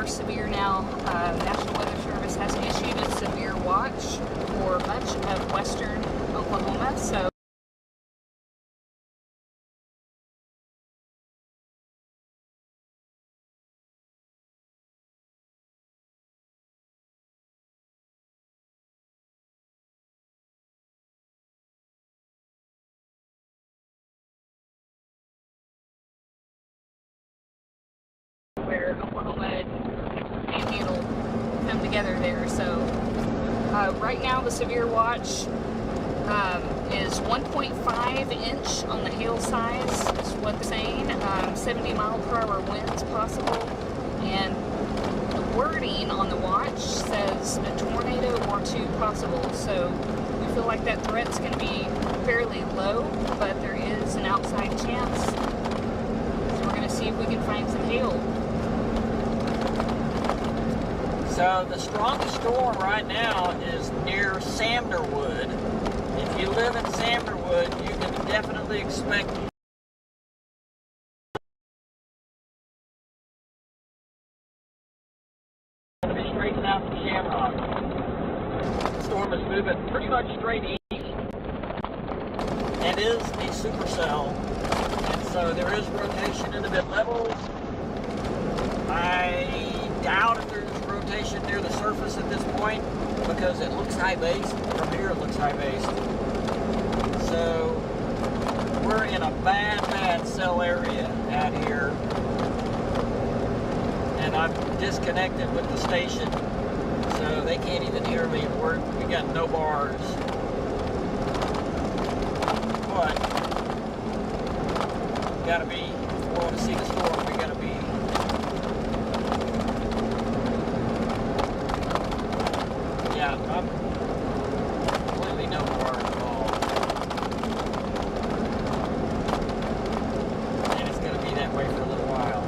are severe now. National Weather Service has issued a severe watch for much of western Oklahoma. So where Oklahoma and Panhandle come together there. So right now the severe watch is 1.5 inch on the hail size is what they're saying. 70 mile per hour winds possible, and the wording on the watch says a tornado or two possible. So we feel like that threat's going to be fairly low, but there is an outside chance. So we're going to see if we can find some hail. So the strongest storm right now is near Samderwood. If you live in Samderwood, you can definitely expect to be straight south of Shamrock. The storm is moving pretty much straight east. It is a supercell, and so there is rotation in the mid-levels. I doubt if there's rotation near the surface at this point because it looks high-based. From here it looks high-based. So we're in a bad cell area out here, and I'm disconnected with the station, so they can't even hear me. We got no bars. But we gotta be, if we want to see the storm, we gotta be I'm completely no bar at all. And it's going to be that way for a little while.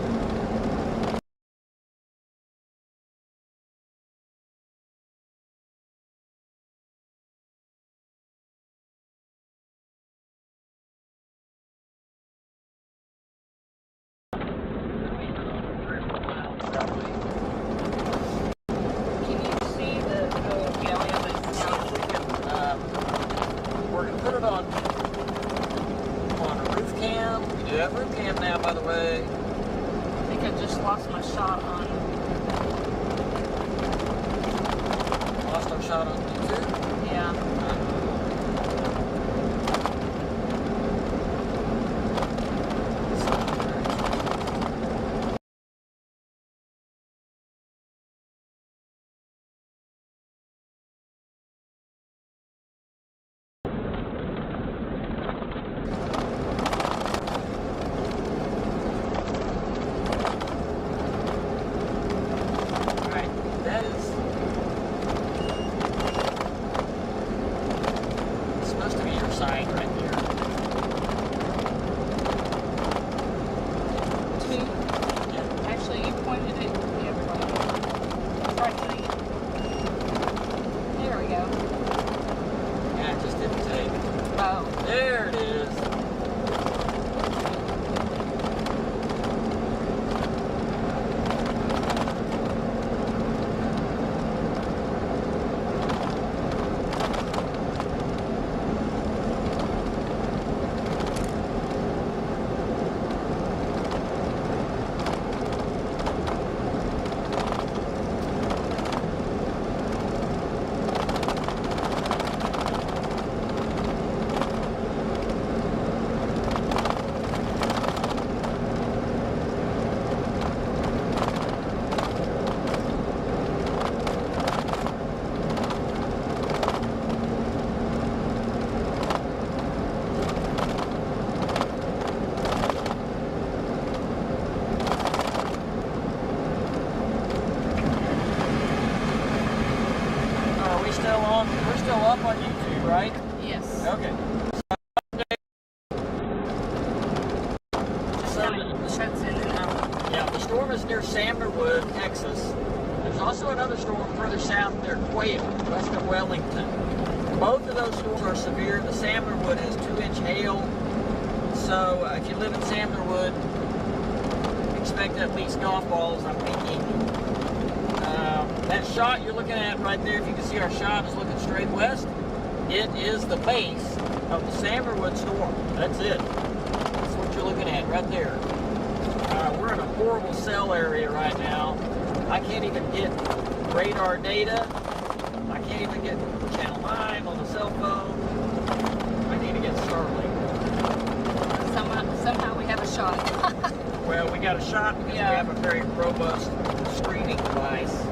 Roof cam now, by the way. I think I just lost my shot on. Lost our shot on YouTube? Yeah. Sign right there. Yeah. Actually, you pointed it the other way. Right to the. There we go. Yeah, it just didn't take. Oh. There it is. We're still up on YouTube, right? Yes. Okay. Shuts in and out. Yeah, the storm is near Samderwood, Texas. There's also another storm further south near Quail, west of Wellington. Both of those storms are severe. The Samderwood has 2-inch hail. So if you live in Samderwood, expect at least golf balls, I'm thinking. That shot you're looking at right there, if you can see our shot is looking straight west, it is the base of the Sandalwood storm. That's it. That's what you're looking at right there. We're in a horrible cell area right now. I can't even get radar data. I can't even get channel 9 on the cell phone. I need to get Starlink. Somehow we have a shot. Well, we got a shot because Yeah. we have a very robust screening device.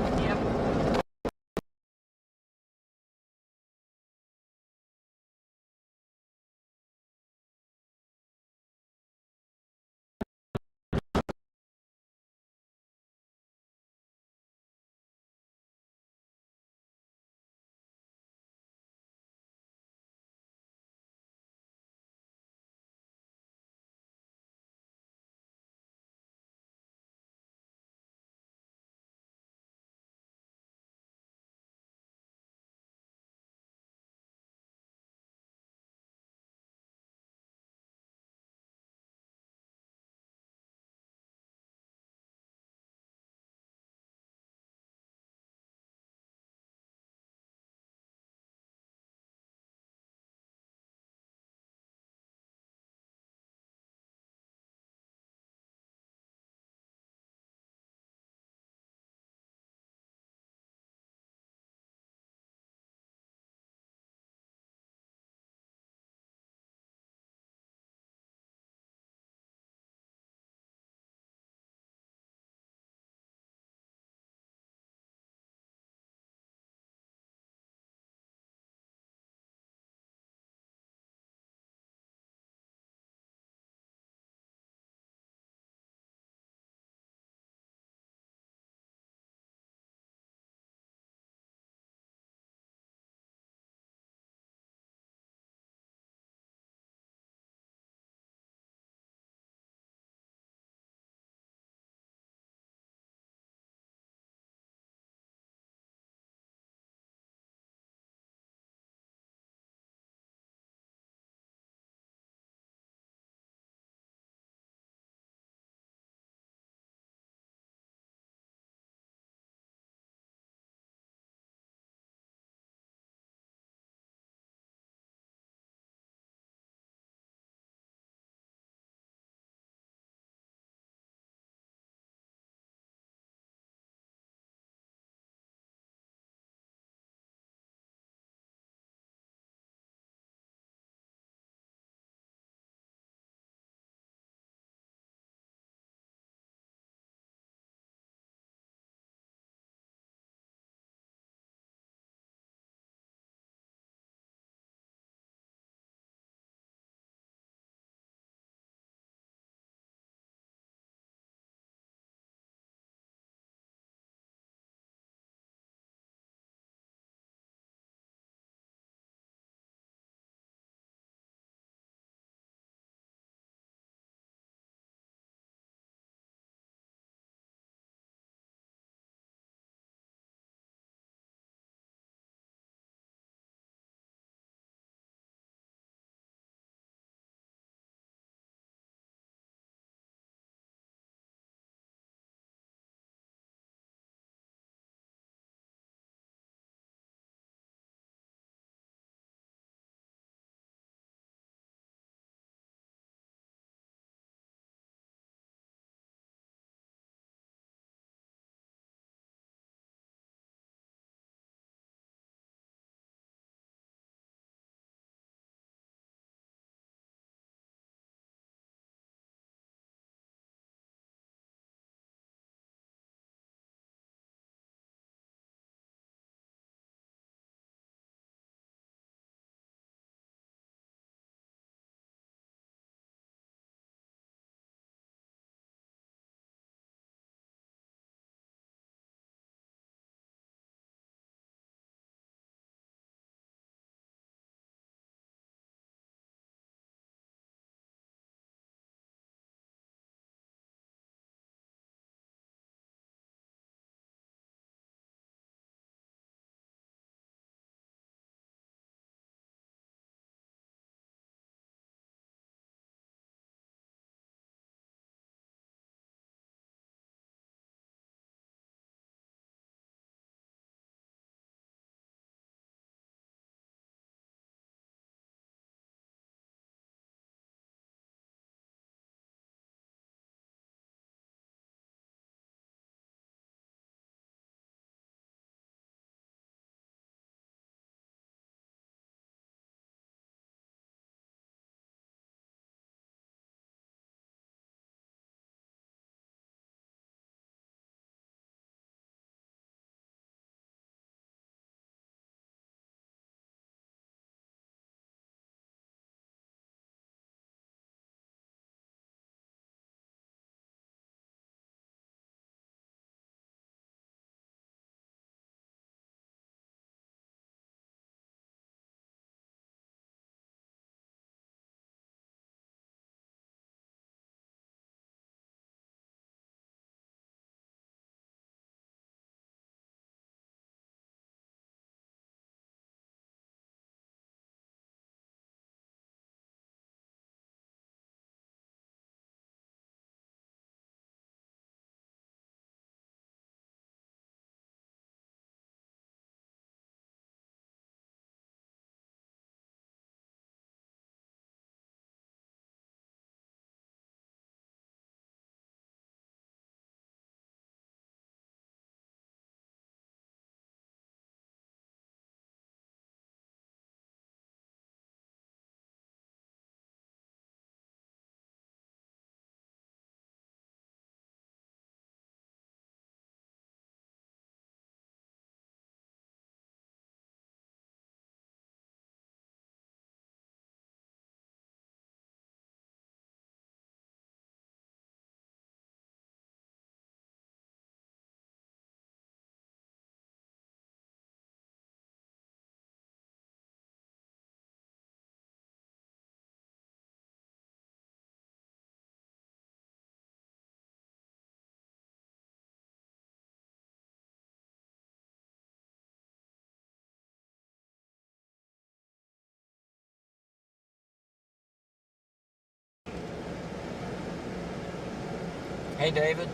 Hey, David.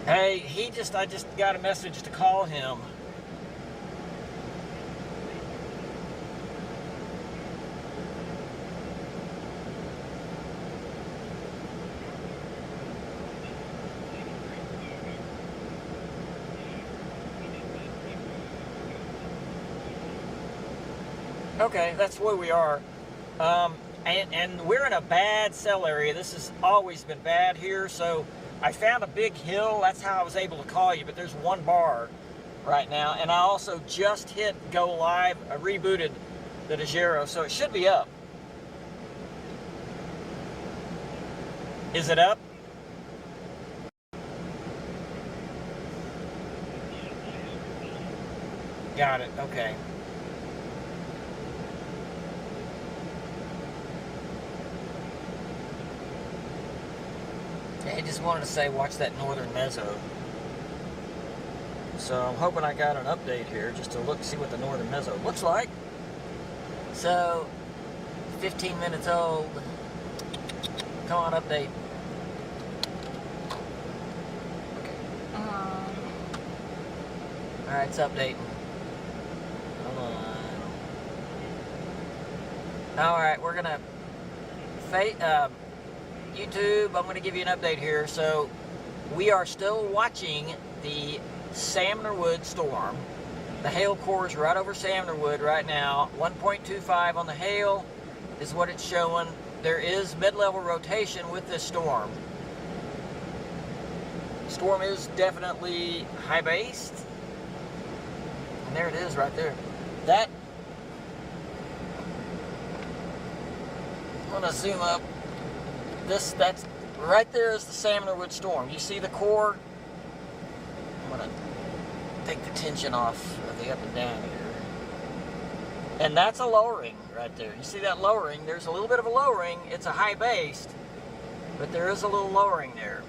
Hey, I just got a message to call him. Okay, that's where we are. And we're in a bad cell area. This has always been bad here, so I found a big hill. That's how I was able to call you, but there's one bar right now. And I also just hit go live. I rebooted the Dejero, so it should be up. Is it up? Got it, okay. I just wanted to say, watch that northern mezzo. So I'm hoping I got an update here just to see what the northern mezzo looks like. So, 15 minutes old. Come on, update. Okay. Alright, it's updating. Hold on. Alright, we're gonna YouTube, I'm going to give you an update here. So, we are still watching the Samnorwood storm. The hail core is right over Samnorwood right now. 1.25 on the hail is what it's showing. There is mid-level rotation with this storm. Storm is definitely high-based. And there it is right there. I'm going to zoom up. That's right there is the Samnorwood storm. You see the core? I'm going to take the tension off of the up and down here. And that's a lowering right there. You see that lowering? There's a little bit of a lowering. It's a high based, but there is a little lowering there.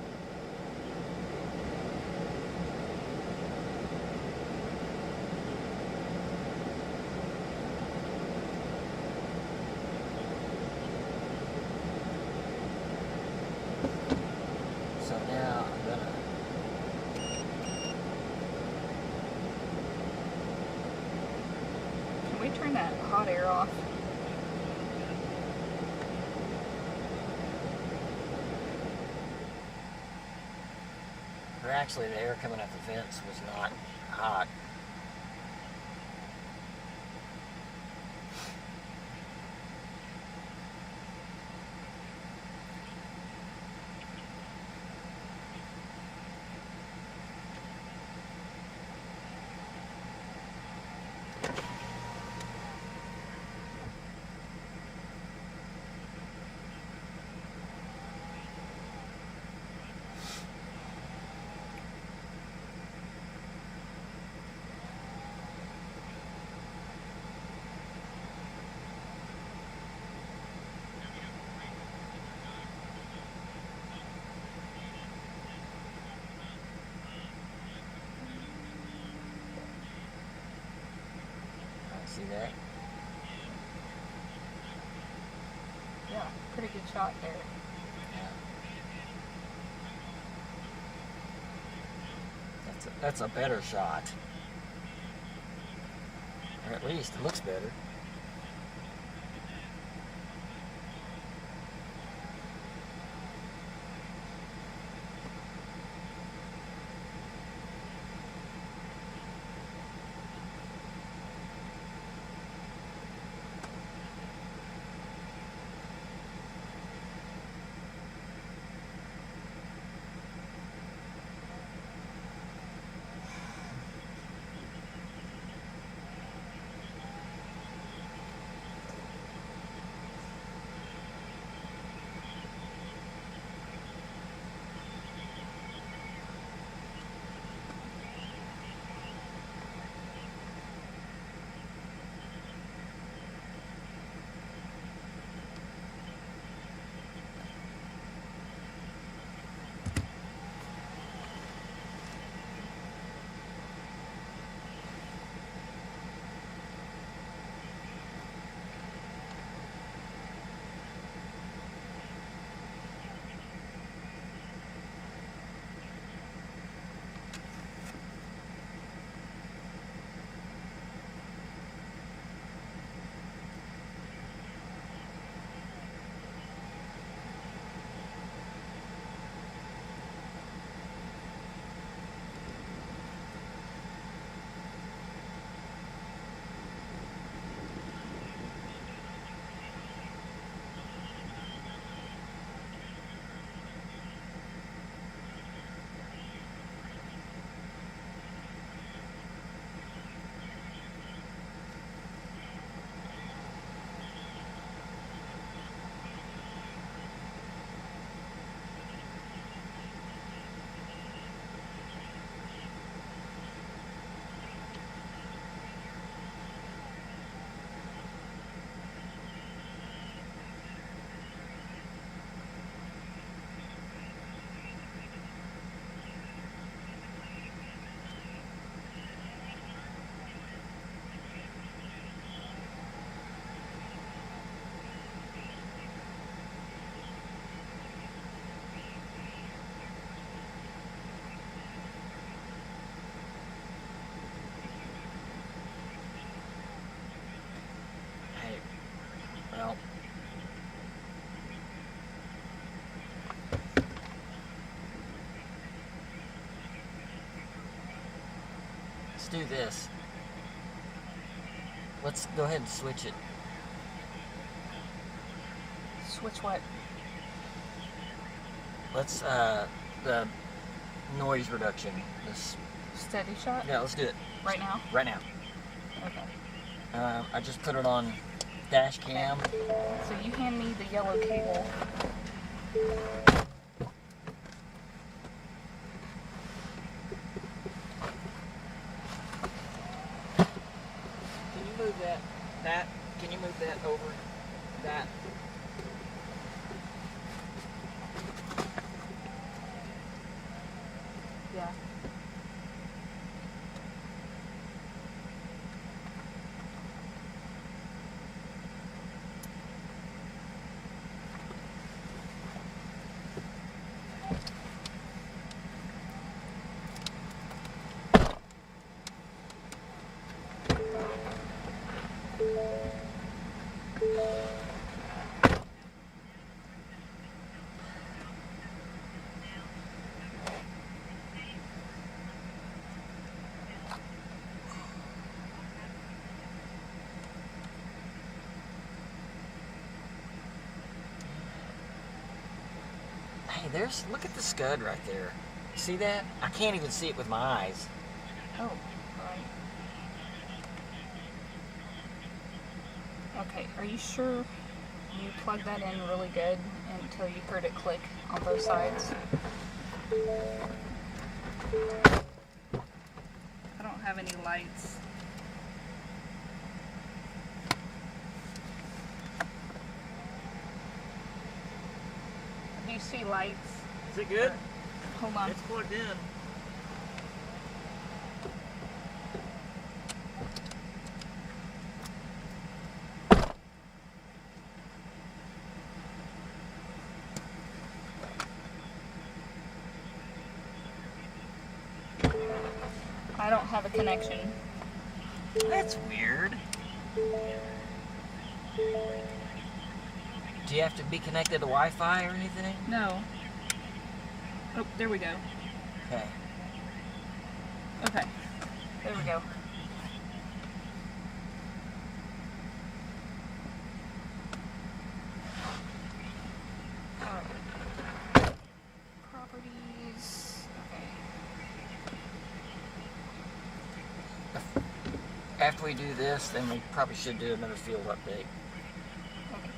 Turn that hot air off. Or actually, the air coming out the vents was not hot. See that? Yeah, pretty good shot there. Yeah. That's a better shot. Or at least it looks better. do this. Let's go ahead and switch it. Switch what? Let's, the noise reduction. This, Steady shot? yeah, let's do it. Right now? Right now. Okay. I just put it on dash cam. So you hand me the yellow cable. Can you move that? Can you move that over? That? Yeah. Hey, look at the scud right there. See that? I can't even see it with my eyes. Oh, right. Okay, are you sure you plugged that in really good until you heard it click on both sides? I don't have any lights. Do you see lights? Is it good? Hold on. It's plugged in. I don't have a connection. That's weird. Do you have to be connected to Wi-Fi or anything? No. Oh, there we go. Okay. Okay. There we go. Alright. Properties. Okay. After we do this, then we probably should do another field update. Okay.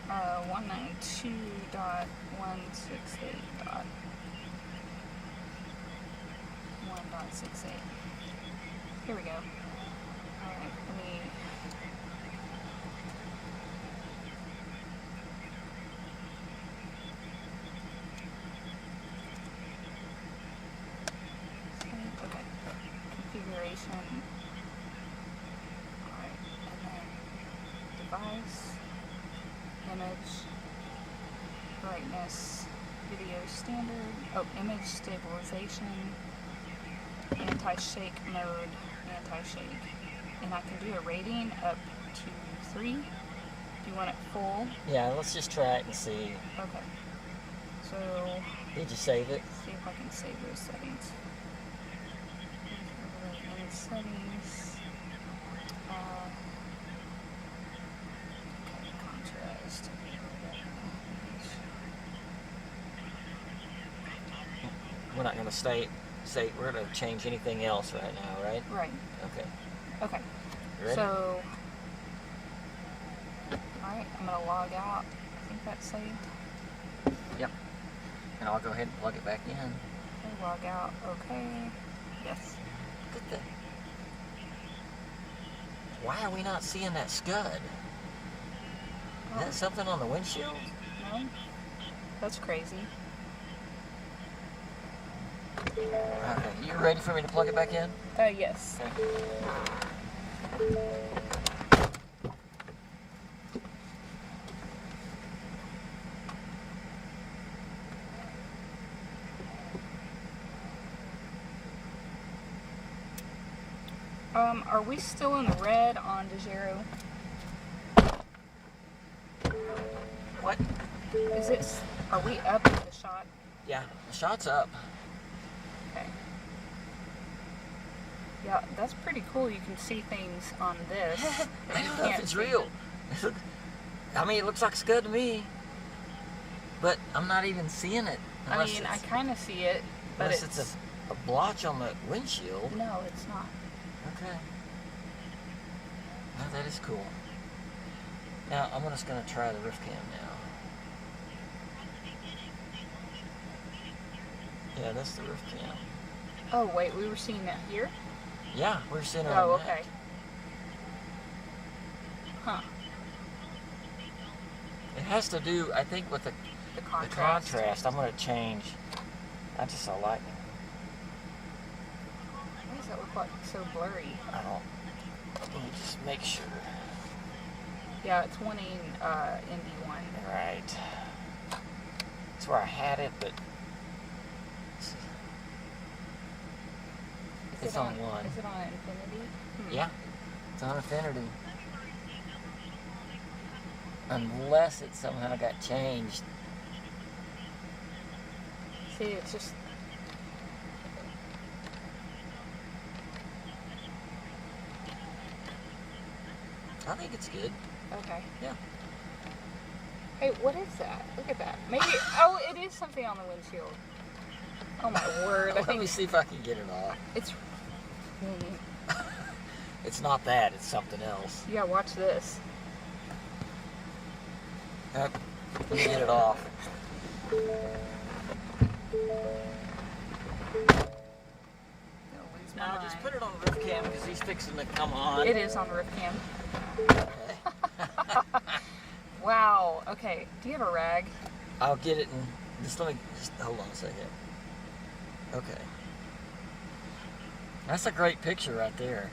192.168.1.68. Here we go. Alright, let me... Okay. Configuration. Alright, and then device, image, brightness, video standard, image stabilization, anti-shake mode, anti-shake. And I can do a rating up to 3. Do you want it full? Yeah, let's just try it and see. Okay. So, Did you save it? see if I can save those settings. Image settings. Okay, contrast. We're not going to say we're going to change anything else right now, right? Right. Okay. Okay. You ready? So, alright, I'm going to log out. I think that's saved. Yep. And I'll go ahead and plug it back in. Okay, log out. Okay. Yes. Look at that. Why are we not seeing that scud? Is that something on the windshield? No? That's crazy. Okay, you ready for me to plug it back in? Yes. Okay. Are we still in the red on DeGiro? What? Is it, are we up in the shot? Yeah, the shot's up. Okay. Yeah, that's pretty cool. You can see things on this. I don't know if it's real. I mean, it looks like scud to me, but I'm not even seeing it. I mean, I kind of see it, but unless it's a blotch on the windshield. No, it's not. Okay. Well, that is cool. Now, I'm just going to try the roof cam now. Yeah, that's the roof cam. Oh, wait, we were seeing that here? Yeah, we're seeing it Oh, on okay. Huh. It has to do, I think, with the contrast. I'm going to change. I just saw lightning. Why does that look like so blurry? I don't. Let me just make sure. Yeah, it's wanting ND1. Right. That's where I had it, but it's on 1. Is it on Infinity? Yeah, it's on Infinity. Unless it somehow got changed. See, it's just... I think it's good. Okay. Yeah. Hey, what is that? Look at that. Maybe... Oh, it is something on the windshield. Oh my word. Let me see if I can get it off. It's... It's not that, it's something else. Yeah, watch this. Let me get it off. Now, just put it on roof cam because he's fixing to come on. It is on roof cam. Okay. Wow. Okay. Do you have a rag? I'll get it and just let me hold on a second. Okay. That's a great picture right there.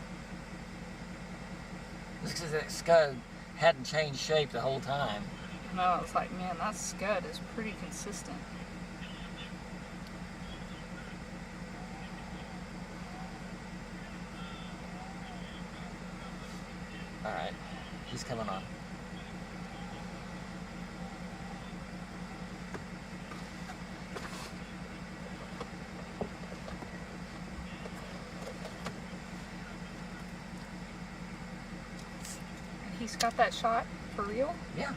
Looks as if that scud hadn't changed shape the whole time. No, it's like, man, that scud is pretty consistent. Alright, he's coming on. And he's got that shot for real? Yeah.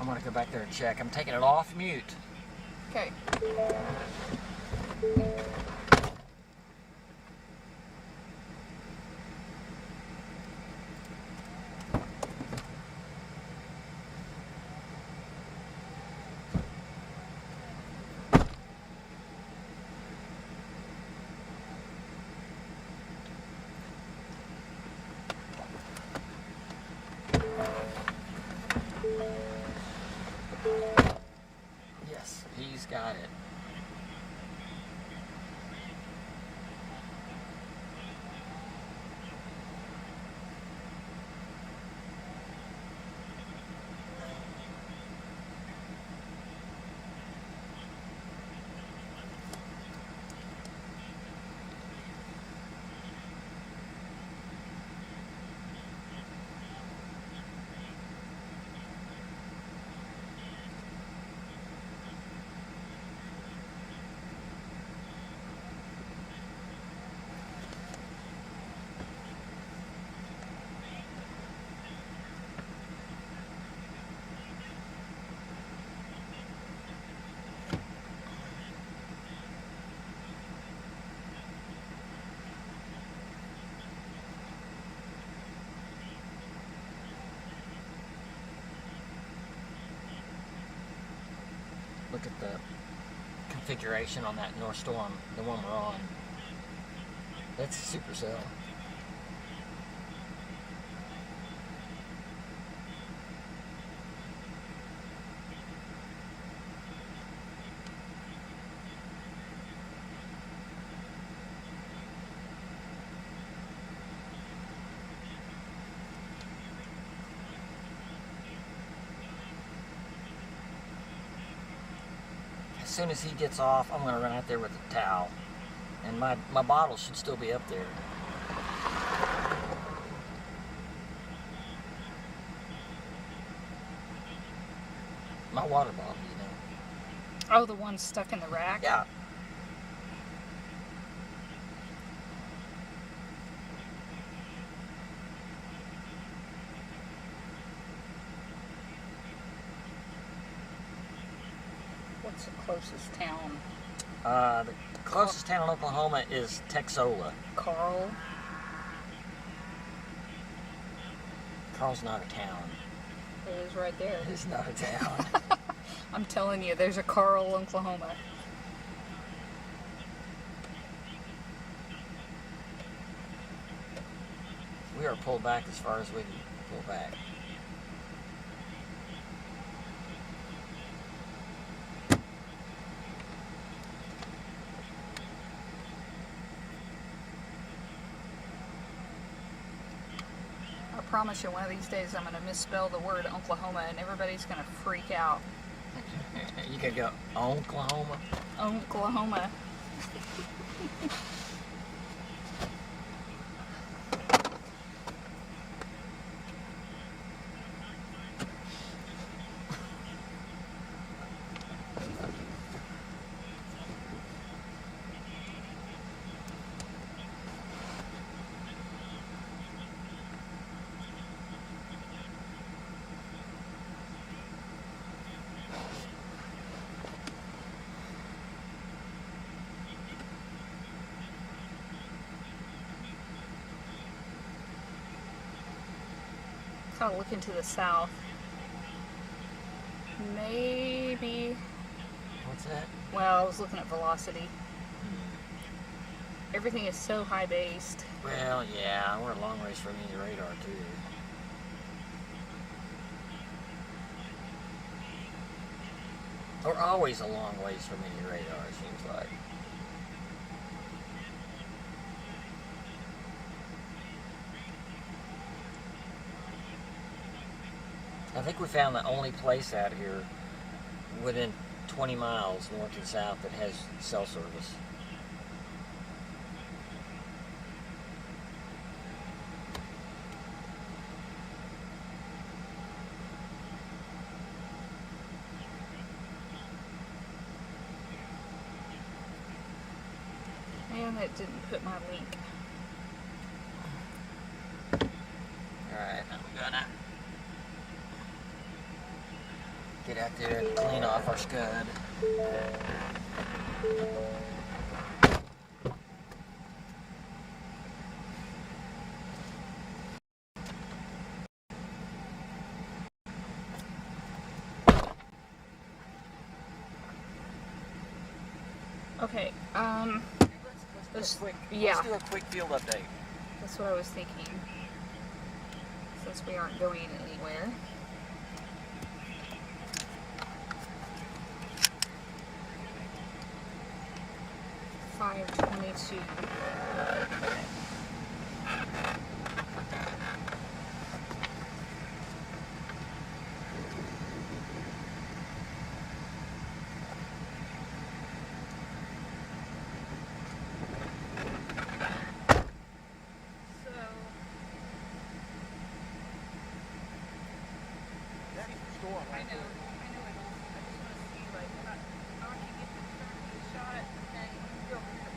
I'm gonna go back there and check. I'm taking it off mute. Okay. Yes, he's got it. Look at the configuration on that North Storm, the one we're on. That's a supercell. As soon as he gets off, I'm going to run out there with a towel. And my bottle should still be up there. My water bottle, you know. Oh, the one stuck in the rack? Yeah. What's the closest town? The closest town in Oklahoma is Texola. Carl? Carl's not a town. It is right there. It's not a town. I'm telling you, there's a Carl, Oklahoma. We are pulled back as far as we can pull back. I promise you, one of these days I'm going to misspell the word Oklahoma and everybody's going to freak out. You could go Oklahoma. Oklahoma. Kind of looking to the south. Maybe. What's that? Well, I was looking at velocity. Everything is so high based. Well, yeah, we're a long ways from any radar, too. We're always a long ways from any radar, it seems like. I think we found the only place out here within 20 miles north and south that has cell service. Man, that didn't put my link. Alright, I'm gonna get out there and clean off our scud. Okay, Let's do a quick field update. That's what I was thinking. Since we aren't going anywhere. $522. I know it all. I just want to see, like, how I can get the turkey shot and go over here.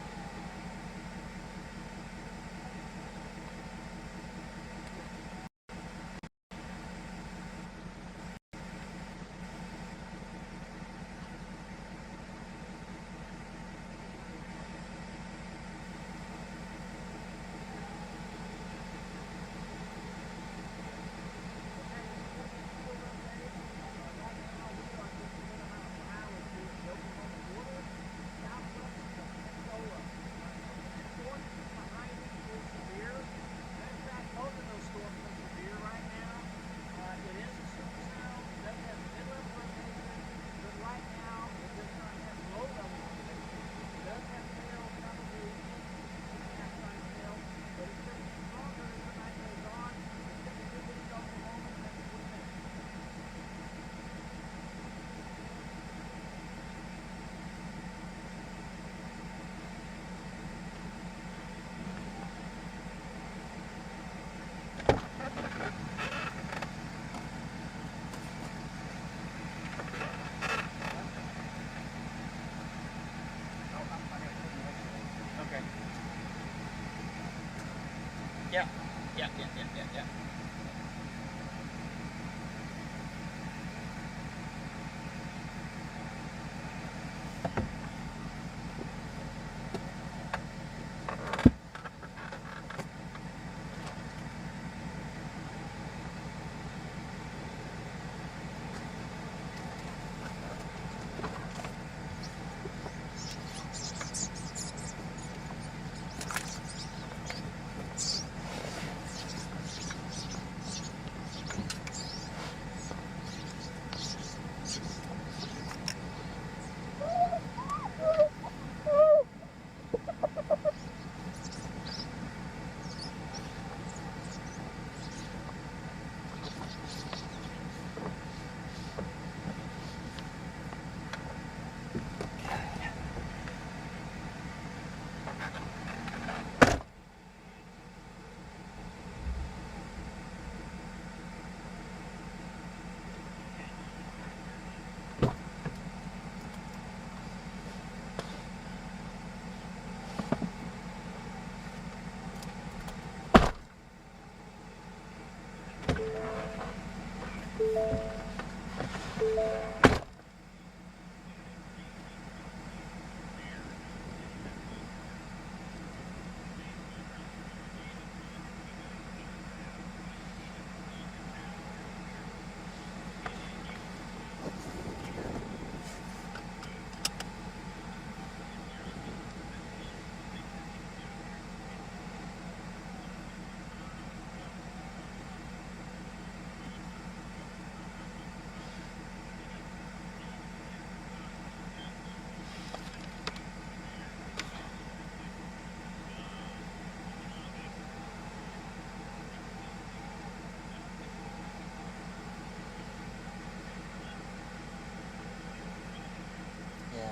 Yeah.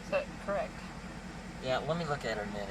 Is that correct? Yeah, let me look at her a minute.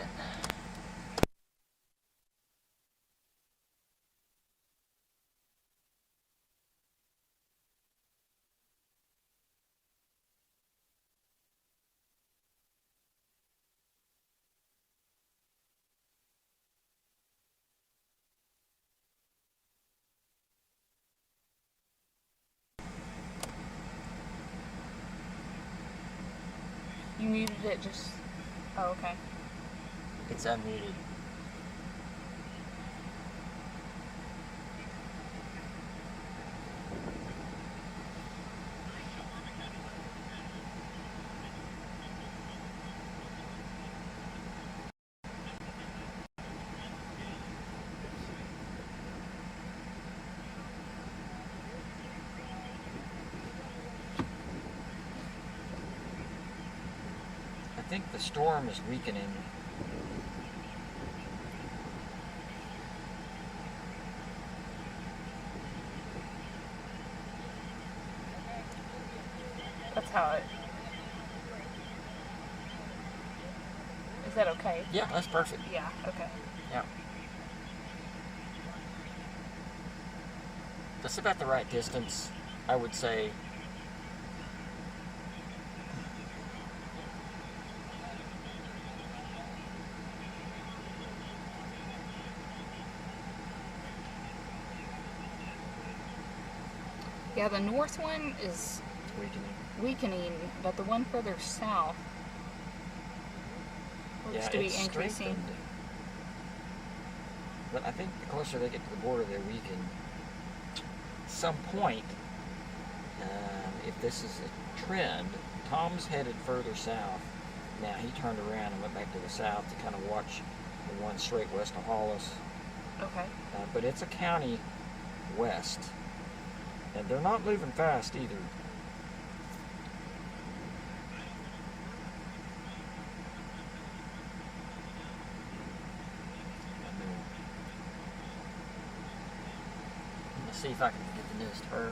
You muted it just... Oh, okay. It's unmuted. I think the storm is weakening. That's how it... Is that okay? Yeah, that's perfect. Yeah, okay. Yeah. That's about the right distance, I would say. Yeah, the north one is weakening, but the one further south looks to be it's increasing. strengthened. But I think the closer they get to the border, they weaken. At some point, if this is a trend, Tom's headed further south. Now he turned around and went back to the south to kind of watch the one straight west of Hollis. Okay. But it's a county west. And they're not moving fast either. Let's see if I can get the nearest bird.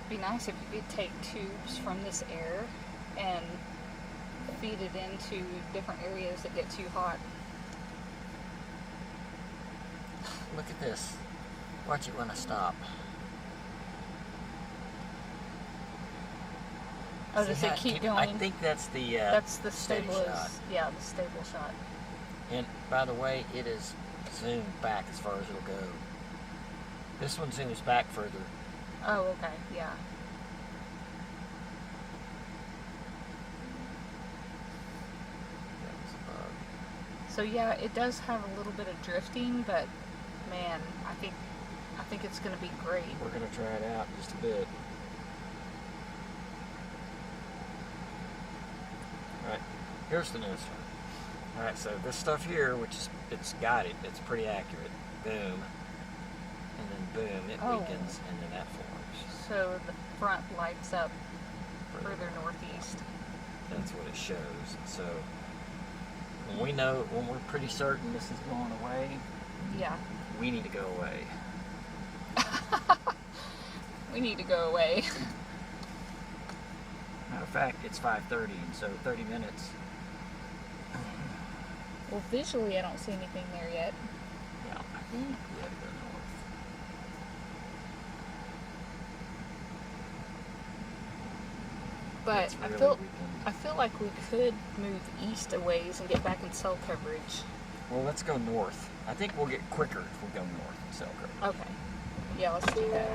be nice if you could take tubes from this air and feed it into different areas that get too hot. Look at this. Watch it when I stop. Oh, does it keep going? I think that's the stable shot. Yeah, the stable shot. And by the way, it is zoomed back as far as it'll go. This one zooms back further. Oh, okay, yeah. That was a bug. So yeah, it does have a little bit of drifting, but man, I think it's gonna be great. We're gonna try it out just a bit. Alright, here's the nose turn. Alright, so this stuff here, which is, it's got it, it's pretty accurate. Boom. And then boom, it weakens, and then that forms. So the front lights up further northeast. That's what it shows. So when we know, when we're pretty certain this is going away, yeah, we need to go away. We need to go away. Matter of fact, it's 5:30, and so 30 minutes. Well, visually, I don't see anything there yet. Yeah, I think we had to go north. But It's really I feel like we could move east a ways and get back in cell coverage. Well, let's go north. I think we'll get quicker if we go north in cell coverage. Okay. Yeah, let's do that.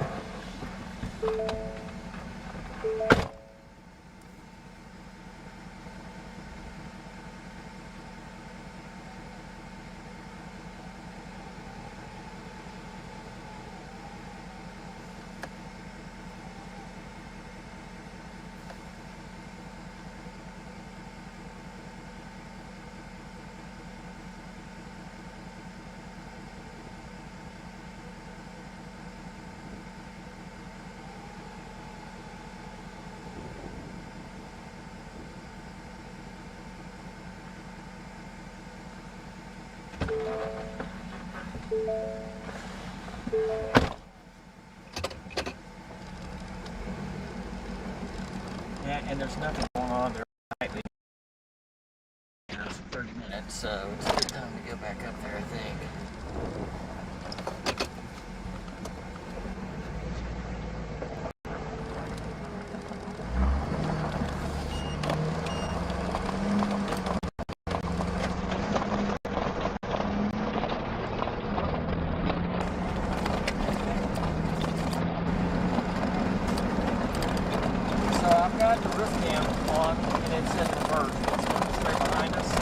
Yeah, and there's nothing going on there. It's 30 minutes, so it's a good time to go back up there, I think. So I've got the roof cam on, and it's in reverse. It's coming straight behind us. So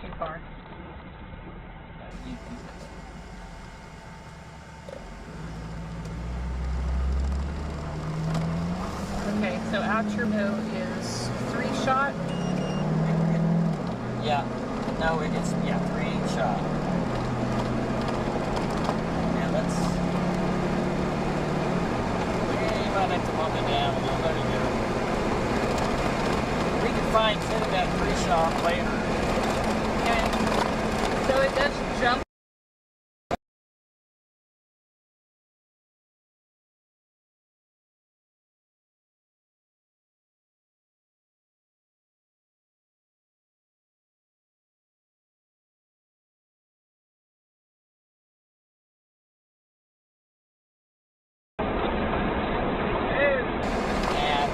Too far. Okay, so outer bow is 3-shot. yeah, no, it's 3-shot. Yeah, let's. We might have to bump it down a little. There you go. We can fine tune that 3-shot later. Okay. So it does jump. Yeah,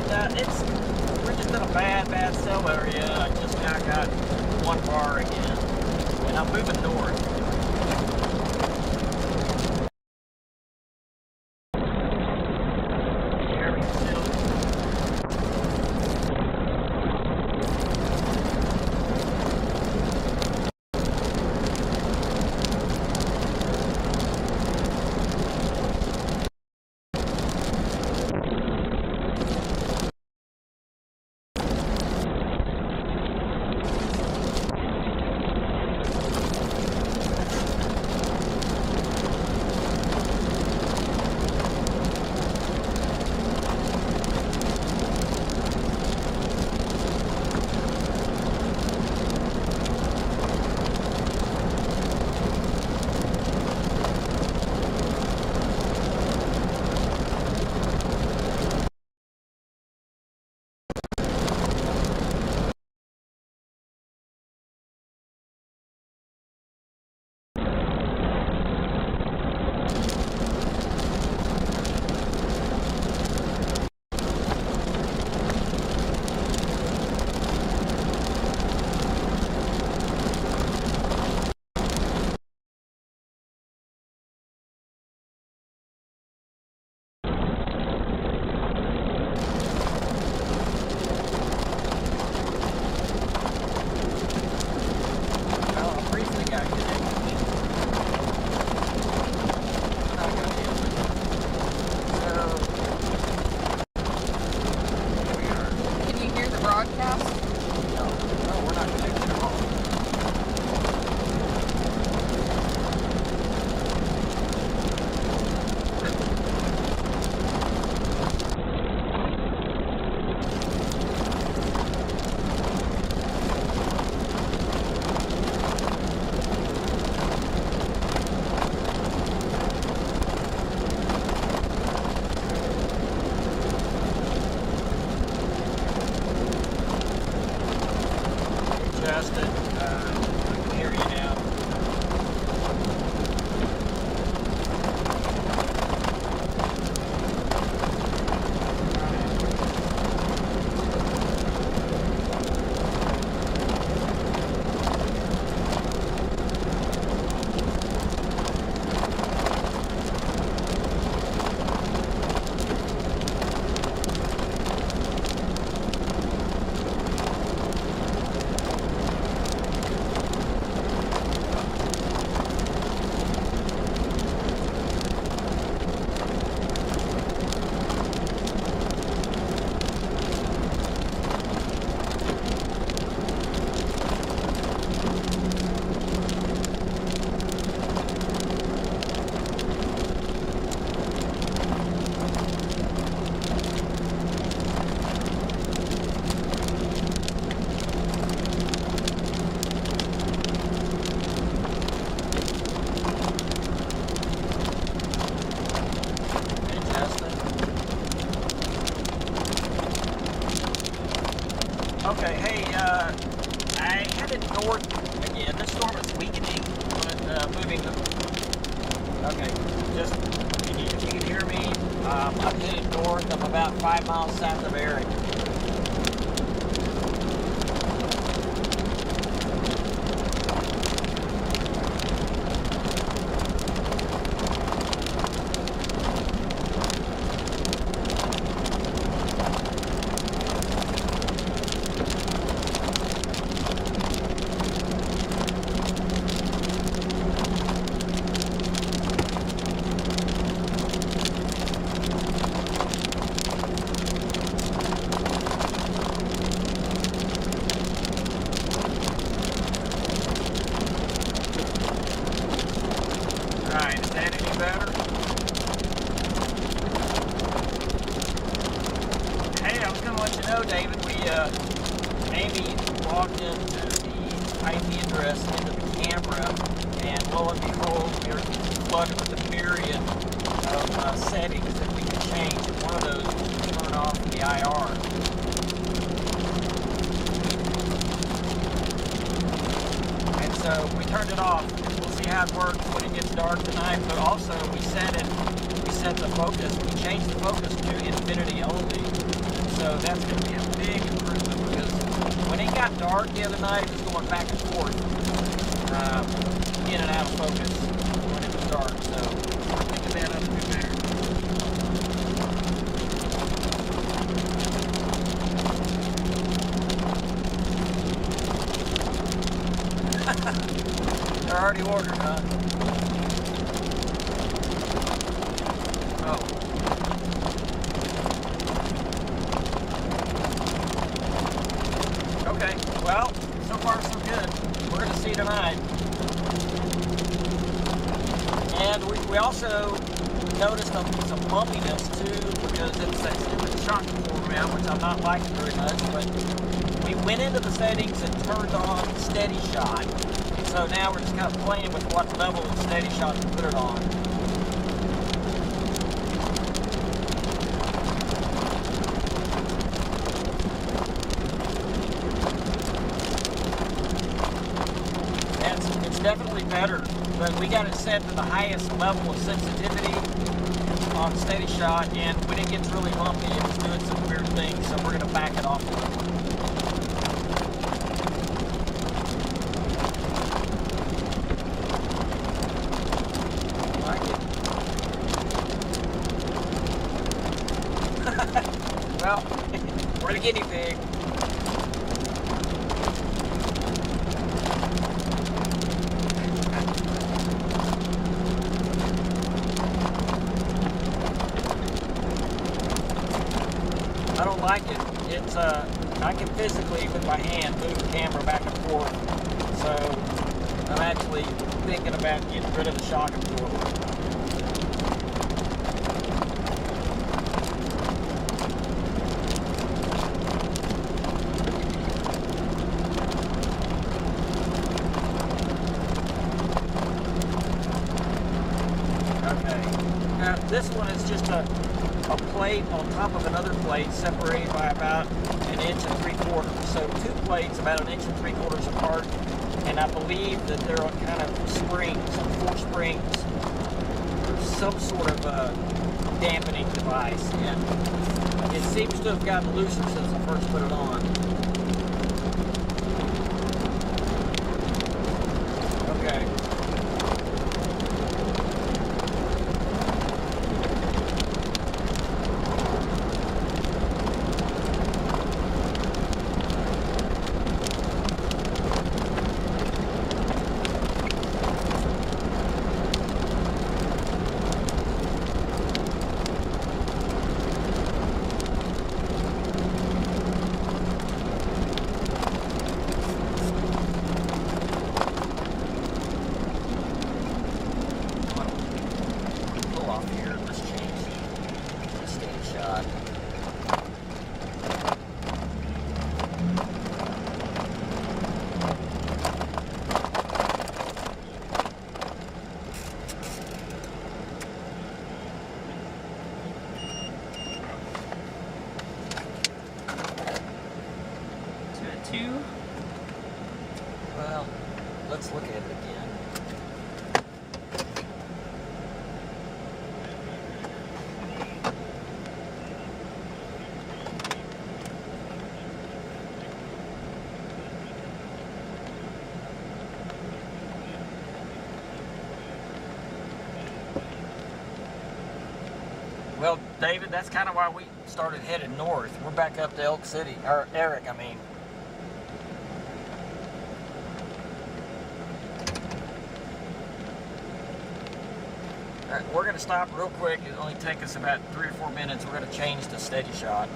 And we're just in a bad cell area. I just now got one bar again, and I'm moving north. Okay, hey, I headed north again. This storm is weakening, but moving. Okay, just if you can hear me, I'm headed north. I'm about 5 miles south of Eric. Alright, is that any better? Hey, I was going to let you know, David, Amy logged into the IP address into the camera, and lo and behold, we're flooded with a myriad of settings that we can change, and one of those is turn off the IR. And so we turned it off. We'll see how it works when it gets dark tonight, but also we set the focus, we changed the focus to infinity only. So that's going to be a big improvement because when it got dark the other night, it was going back and forth, in and out of focus when it was dark. So we're thinking that up to do better. They're already ordered, huh? Oh. Okay, well, so far so good. We're going to see tonight. And we also noticed some bumpiness too, because it's that stupid shock absorber mount, which I'm not liking very much, but we went into the settings and turned on steady shot. So now we're just kind of playing with what level of steady shot to put it on. And it's definitely better, but we got it set to the highest level of sensitivity on steady shot, and when it gets really bumpy, it was doing some weird things, so we're going to back it off a little. Well, we're the guinea pig. I don't like it. It's I can physically with my hand move the camera back and forth. So I'm actually thinking about getting rid of the shock absorber. This one is just a plate on top of another plate separated by about 1 3/4 inches. So 2 plates about 1 3/4 apart, and I believe that they're on kind of springs, 4 springs, or some sort of dampening device. And it seems to have gotten looser since I first put it on. Okay. Well, let's look at it again. Well, David, that's kind of why we started headed north. We're back up to Elk City, or Eric, I mean. All right, we're going to stop real quick. It'll only take us about 3 or 4 minutes. We're going to change to steady shot.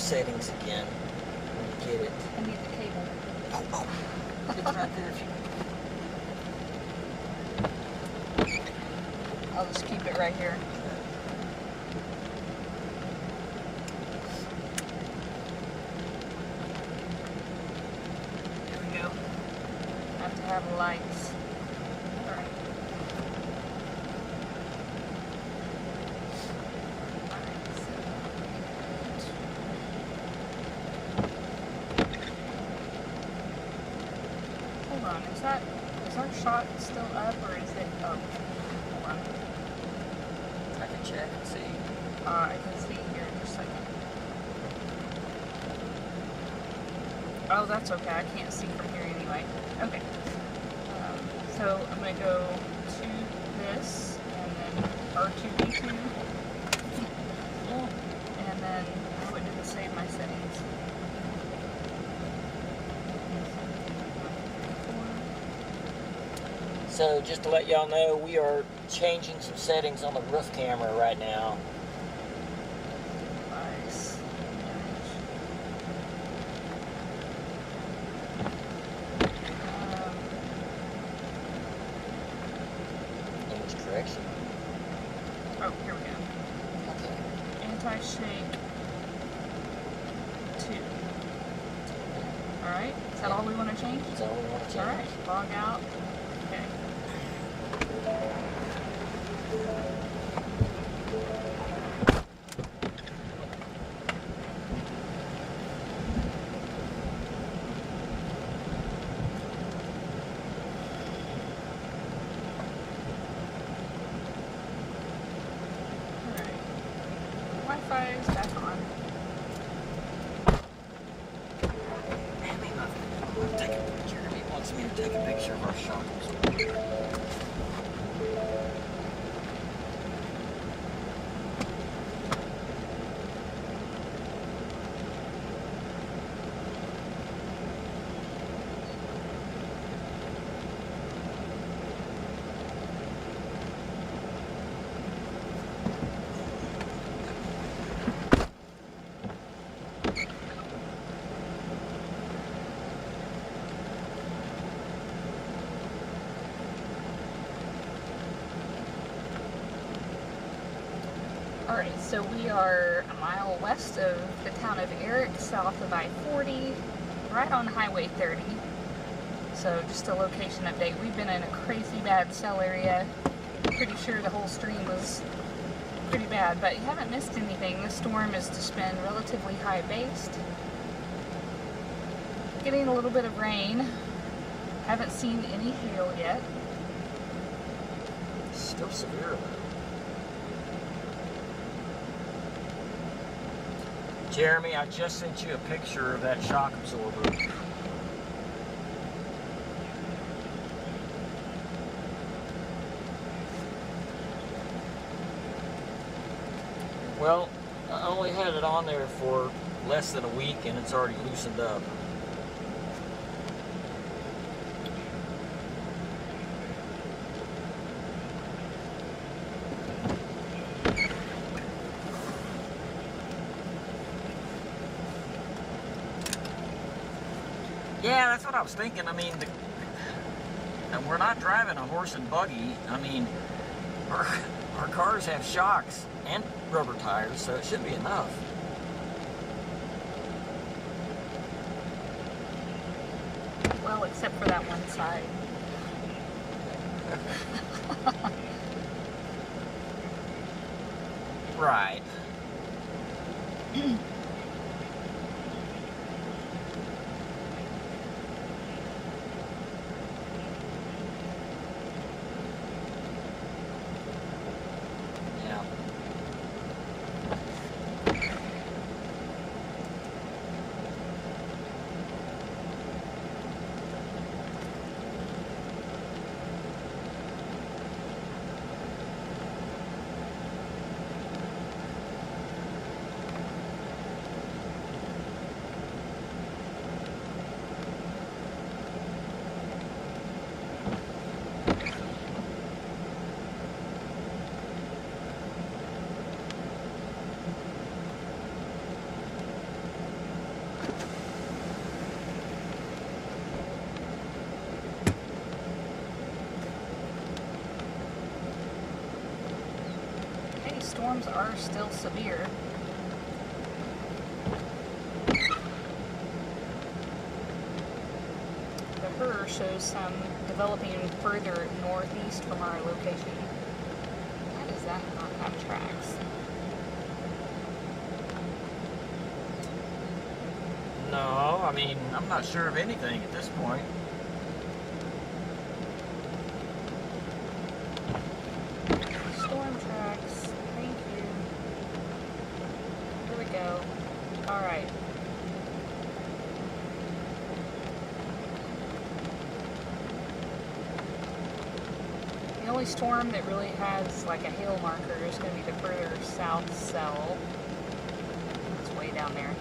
settings again when you get it. I need the cable. Oh. It's right there if you... I'll just keep it right here. There we go. Have to have lights. Alright. Hold on, is our shot still up or is it up? Hold on. I can check and see. I can see here in just a second. Oh, that's okay. I can't see from here anyway. Okay. So I'm going to go to this, and then R2D2, and then I went to save my settings. So just to let y'all know, we are changing some settings on the roof camera right now. Nice. Image correction. Oh, here we go. Okay. Anti-shake 2. Alright, is that all we want to change? That's all we want to change. Alright, log out. Okay. Wi-Fi is back on. Jeremy wants me to take a picture of our shock absorber. Alright, so we are a mile west of the town of Eric, south of I-40, right on Highway 30. So just a location update. We've been in a crazy bad cell area. Pretty sure the whole stream was pretty bad, but you haven't missed anything. This storm has just been relatively high-based. Getting a little bit of rain. Haven't seen any hail yet. Still severe though. Jeremy, I just sent you a picture of that shock absorber. Well, I only had it on there for less than a week and it's already loosened up. Yeah, that's what I was thinking. I mean, and we're not driving a horse and buggy. I mean, our cars have shocks and rubber tires, so it should be enough. Well, except for that one side. Right. storms are still severe. The HER shows some developing further northeast from our location. Why does that not have tracks? No, I mean, I'm not sure of anything at this point. Storm tracks. Thank you. Here we go. Alright. The only storm that really has like a hail marker is going to be the further south cell. It's way down there.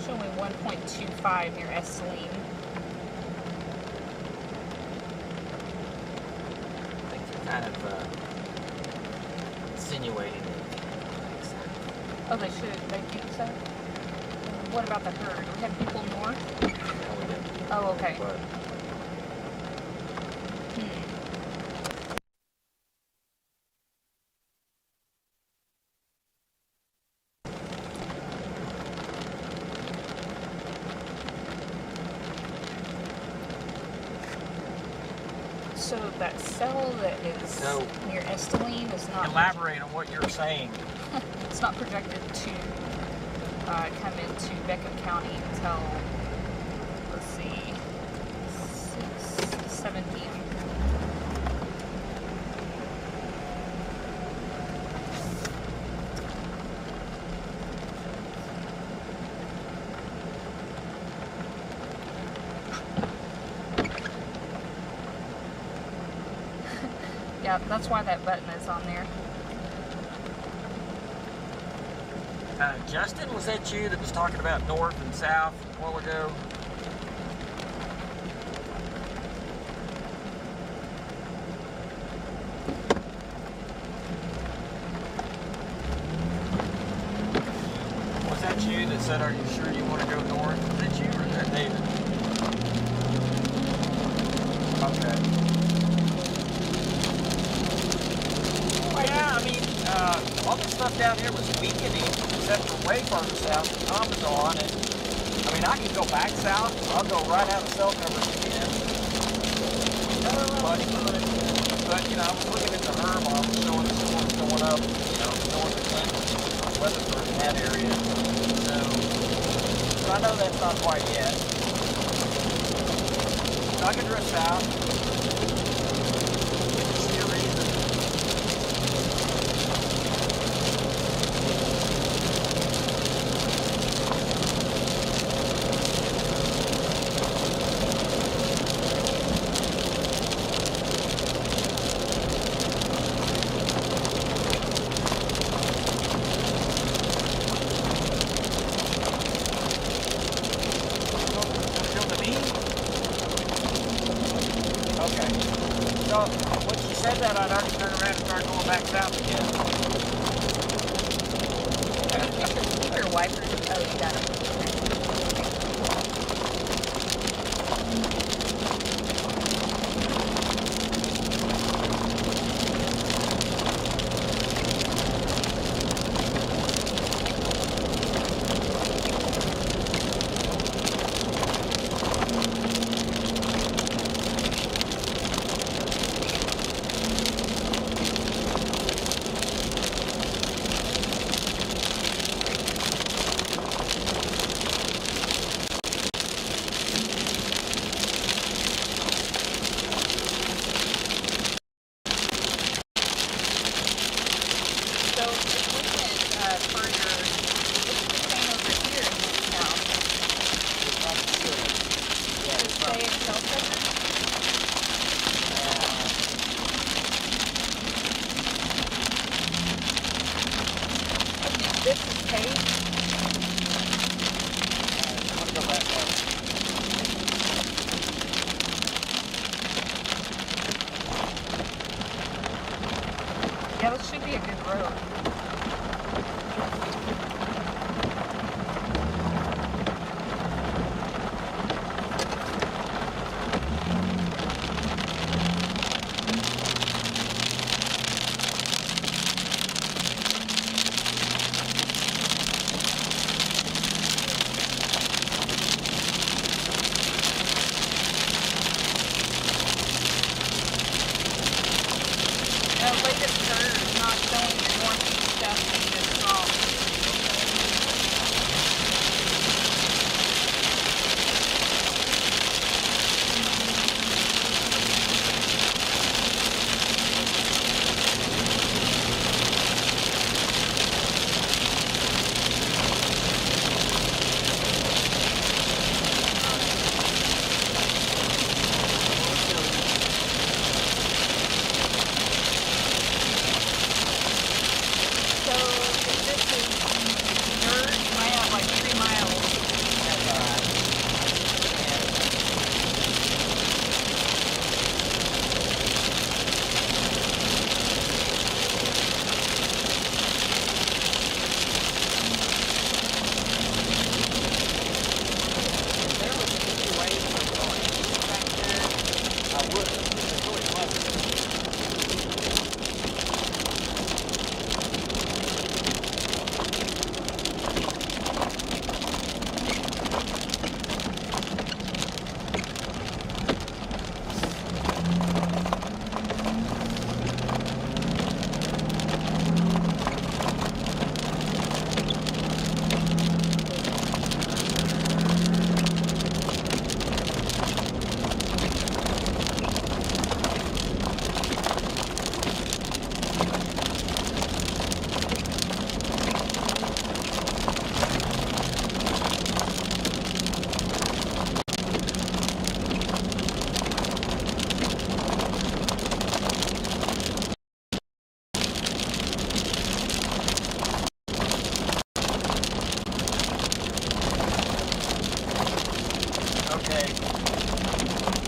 Showing 1.25 near Estline. I think they're kind of insinuating it. Oh, they should. They think so? What about the HER? Do we have people north? Yeah, we did. Oh, okay. But So that cell that is So, near Estline is not elaborate on what you're saying. it's not projected to come into Beckham County until, let's see, 7 p.m. Yeah, that's why that button is on there. Justin, was that you that was talking about north and south a while ago? Was that you that said, are you sure you want to go north? Was that you or is that David? Okay. Well, yeah, I mean, all this stuff down here was weakening, except for way farther south, Commodore, and I mean, I can go back south. I'll go right out of cell coverage again. But you know, I was looking at the HER model showing the storms going up, you know, north of Clinton, Weatherford, in that area. So I know that's not quite yet. So I can drift south. See a reason. Yeah, this should be a good road. The latest dirt is not showing the northeast stuff being as strong.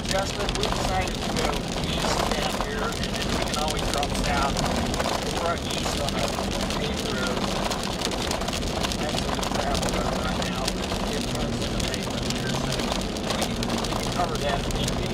Justin, we decided to go east down here, and then we can always drop south or east on a paved road. Actually, the gravel road right now, but it runs in the pavement here, so we can cover that if need be.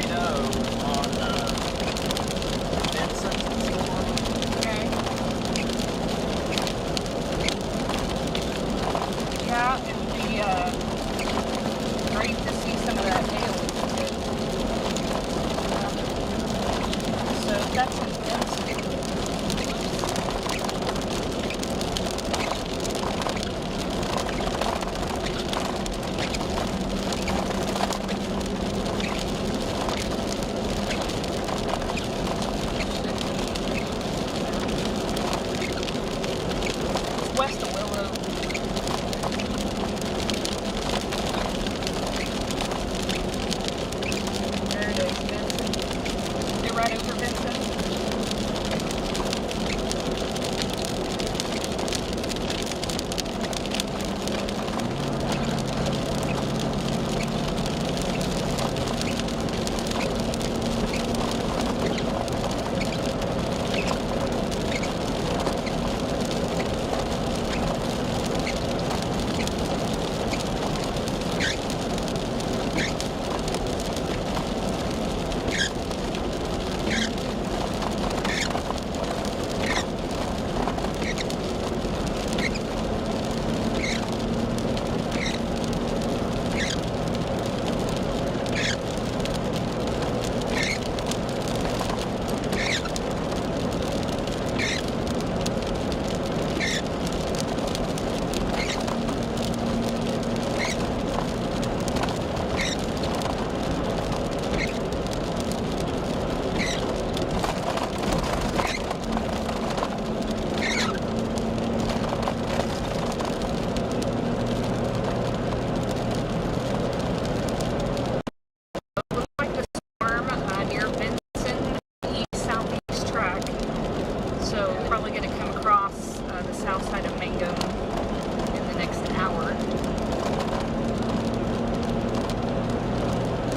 3.0 on Benson Storm. Okay. Yeah, it'd be great to see some of that hail. So that's an west of Willow. There it is, Vincent. You're right over Vincent.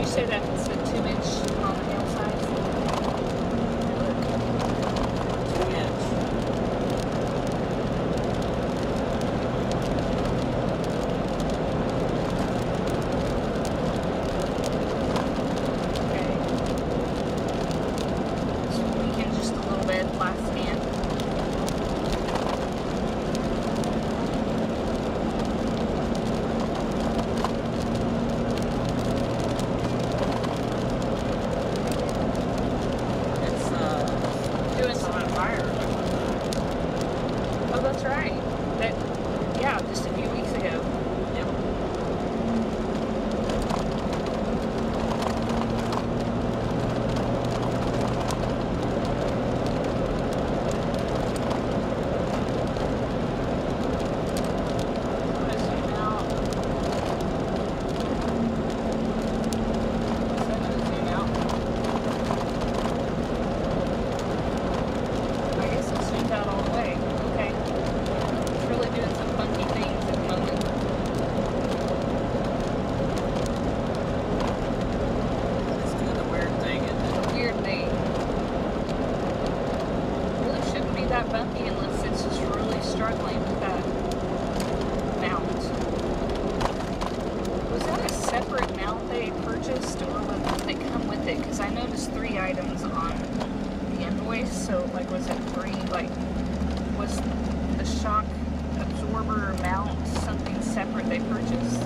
Say that it's a 2-inch on the hail size. 2-inch. Okay. So we can just a little bit last scan. Oh, that's right. Yeah, just a few weeks ago. Yep. I'm gonna zoom out. So I'm gonna zoom out. I guess it zoomed out all the way. Okay. It's really doing some funky things at the moment. It's doing the weird thing, isn't it? Weird thing. Really shouldn't be that bumpy unless it's just really struggling with that mount. Was that a separate mount they purchased, or did they come with it? Because I noticed 3 items on the invoice. So, like, was it 3? Like, was the shock absorber mount something separate they purchased?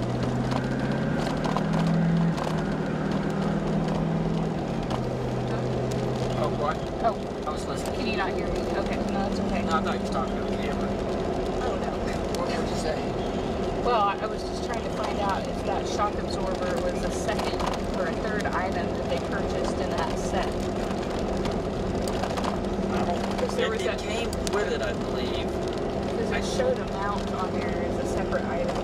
Oh, what? Oh, I was listening. can you not hear me? Okay, no, that's okay. No, I thought you was talking to the camera. Oh, no. What would you say? Well, I was just trying to find out if that shock absorber was a second or a third item that they purchased in that set. Because there was It came with it, I believe. because it showed a mount on there as a separate item.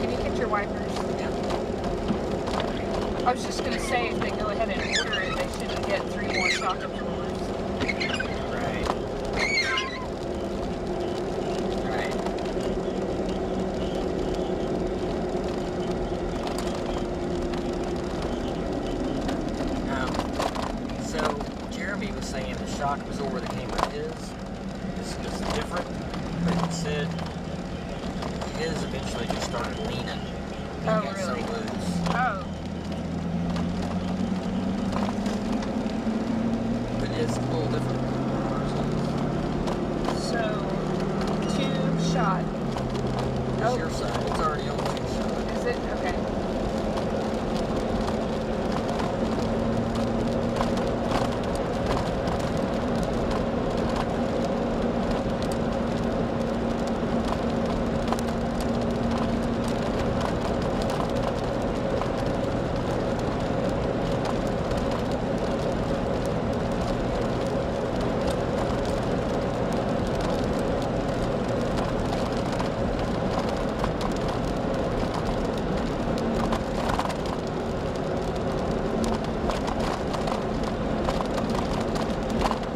Can you get your wipers? Yeah. I was just going to say, if they go ahead and order it, they shouldn't get 3 more shock absorbers. Right. Right. So Jeremy was saying the shock absorber that came with his is different, but he said his eventually just started leaning. Oh, It got really? so loose. Oh. it? Okay.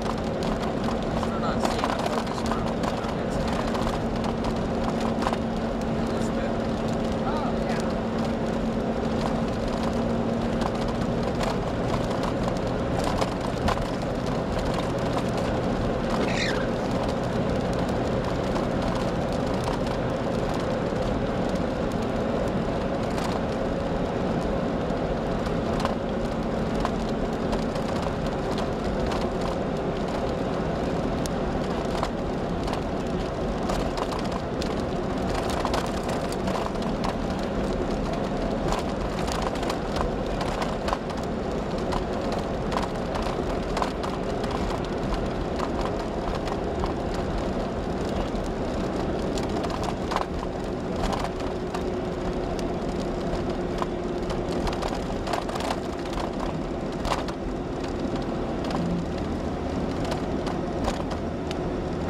Still not seeing a focus problem. That's good. That's better. Oh, yeah.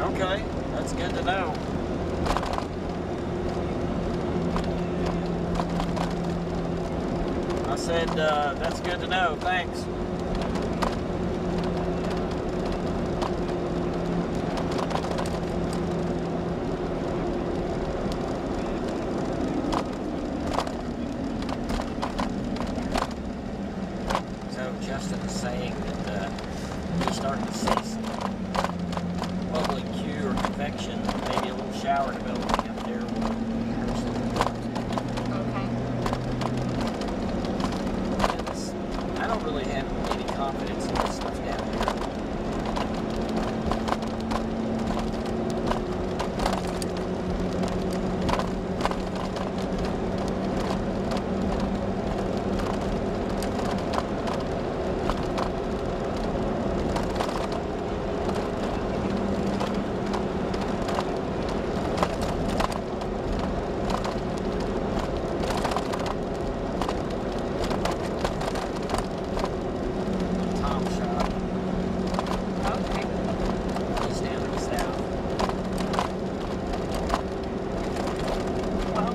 Okay, that's good to know. I said, that's good to know. Thanks. So Justin is saying that he's starting to see some bubbling Q or convection, maybe a little shower developing up there. Okay. And this, I don't really have any confidence in this stuff down here. Tom shot. Okay. He's down to the south. Well,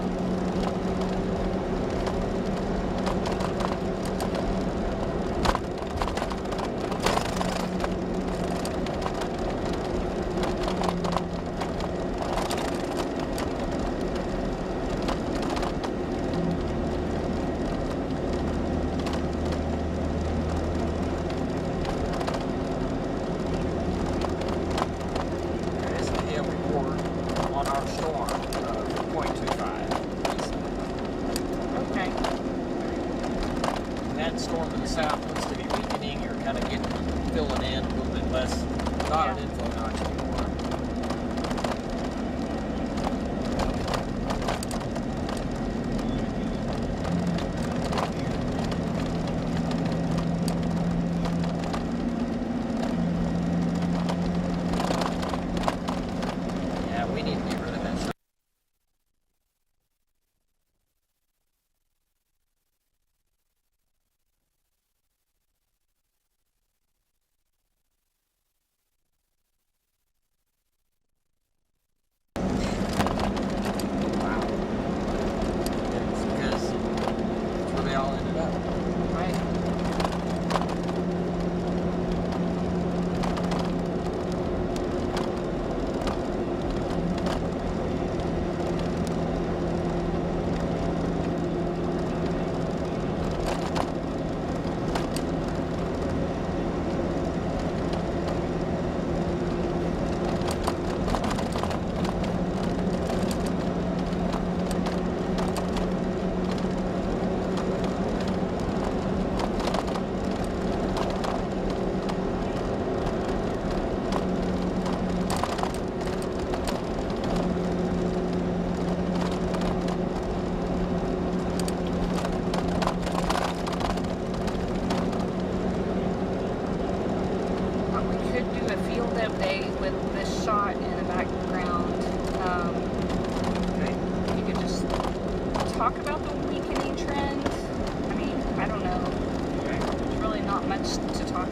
There is a hail report on our storm of 0.25. okay. That storm in the south looks to be weakening or kind of filling in a little bit less cloud Yeah. inflow notch anymore. Yeah, we need to get rid of that stuff. Wow. It's because that's where they all ended up. Right.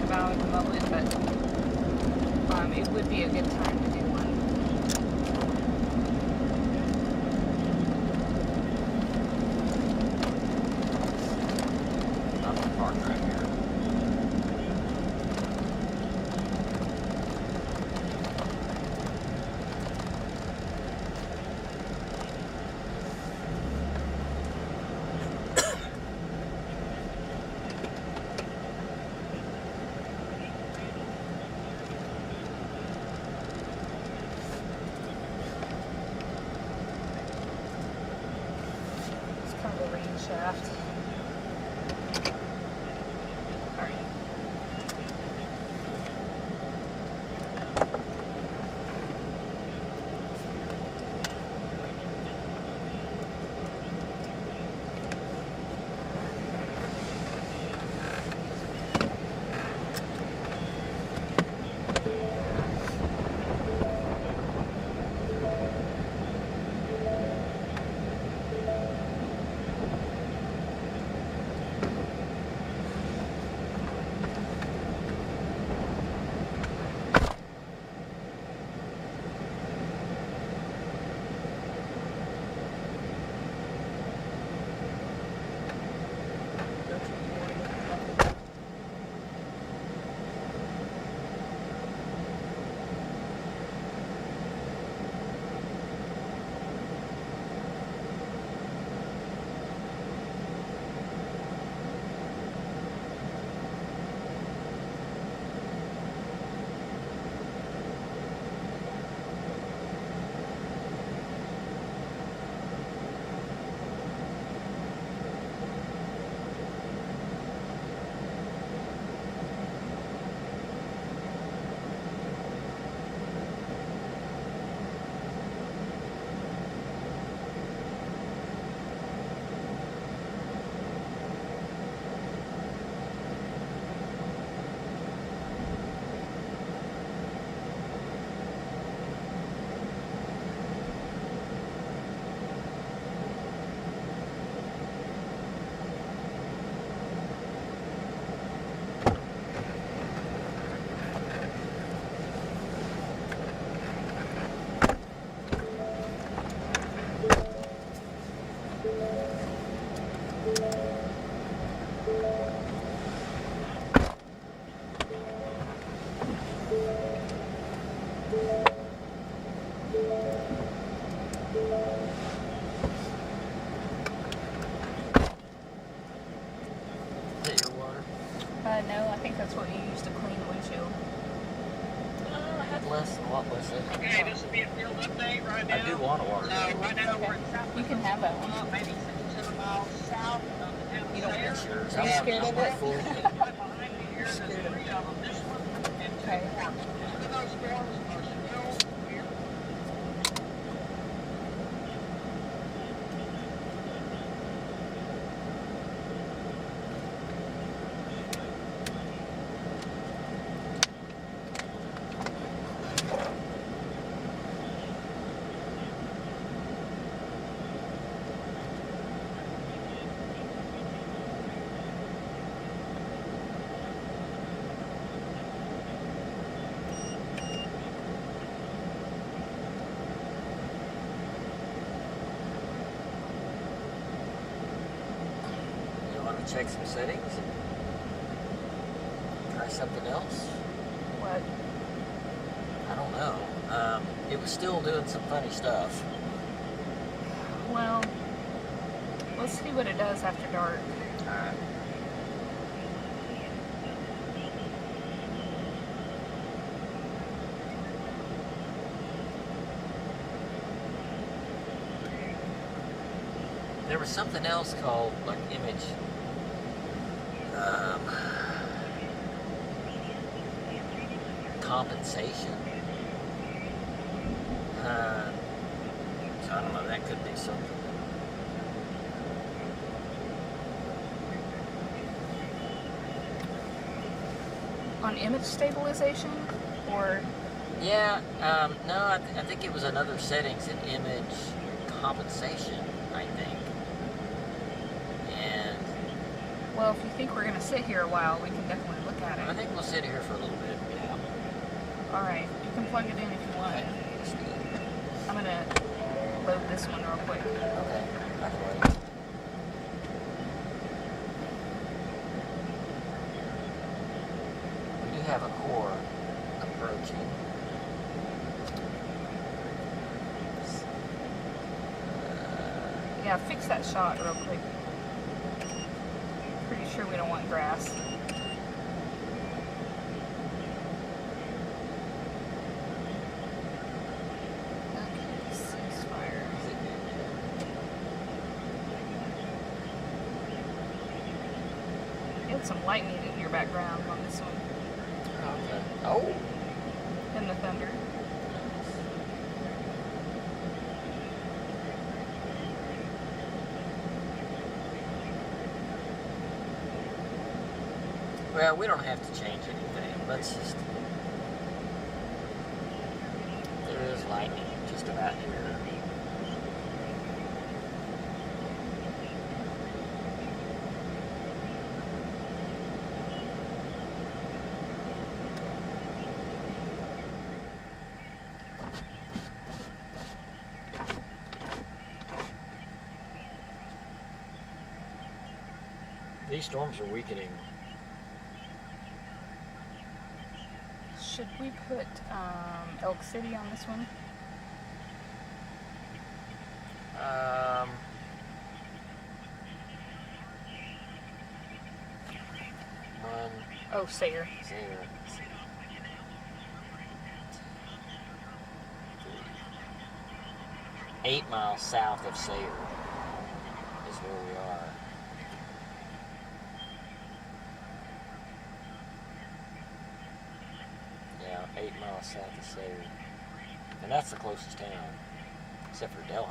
about at the moment, but it would be a good time to do one. I'm gonna park right here. It's kind of a rain shaft. Alright. No, I think that's what you use to clean the windshield. I had less, a lot less. Okay, this will be a field update right now. I do want to water. So right now we're in South. You can have that one. Maybe 67 miles south of the town. You don't center. get yours. I'm scared of it? full. Right behind me here, there's Scared of it. 3 of them. This one and 2 Okay. more. None of those forms are still here. You want to check some settings? Try something else? What? I don't know. It was still doing some funny stuff. Well, let's see what it does after dark. Alright. There was something else called like image compensation. So I don't know, that could be something. On image stabilization? Or, Yeah, no, I think it was another settings in image compensation, I think. And well, if you think we're going to sit here a while, we can definitely look Got I it. think we'll sit here for a little bit. Yeah. All right. You can plug it in if you want. I'm gonna load this one real quick. Okay. I can wait. We do have a core approaching. Yeah, fix that shot real quick. Pretty sure we don't want grass. Okay, ceasefire. You had some lightning in your background on this one. Okay. Oh. And the thunder. Well, we don't have to change anything. Let's just. There is lightning just about here. These storms are weakening. Should we put Elk City on this one? One. Oh, Sayre. Sayre. 8 miles south of Sayre is where we are. Yeah, 8 miles south of Sayre. And that's the closest town, except for Delhi.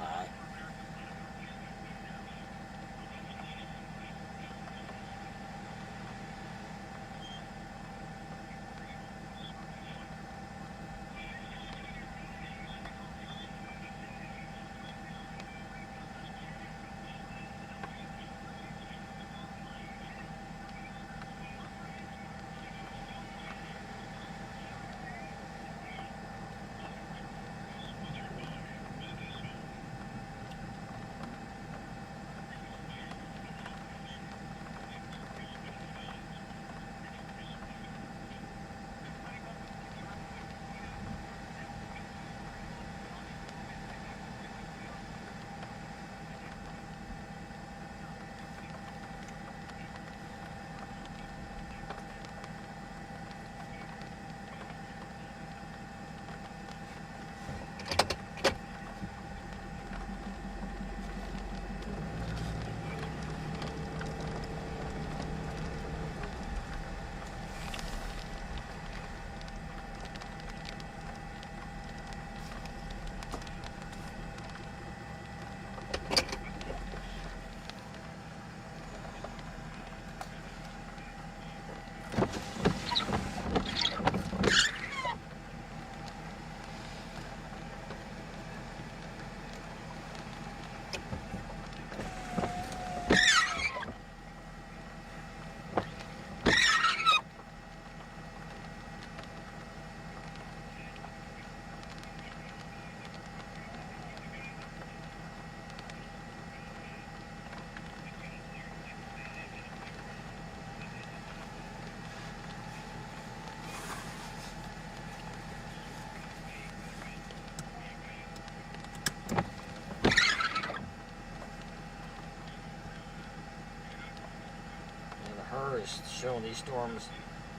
Is showing these storms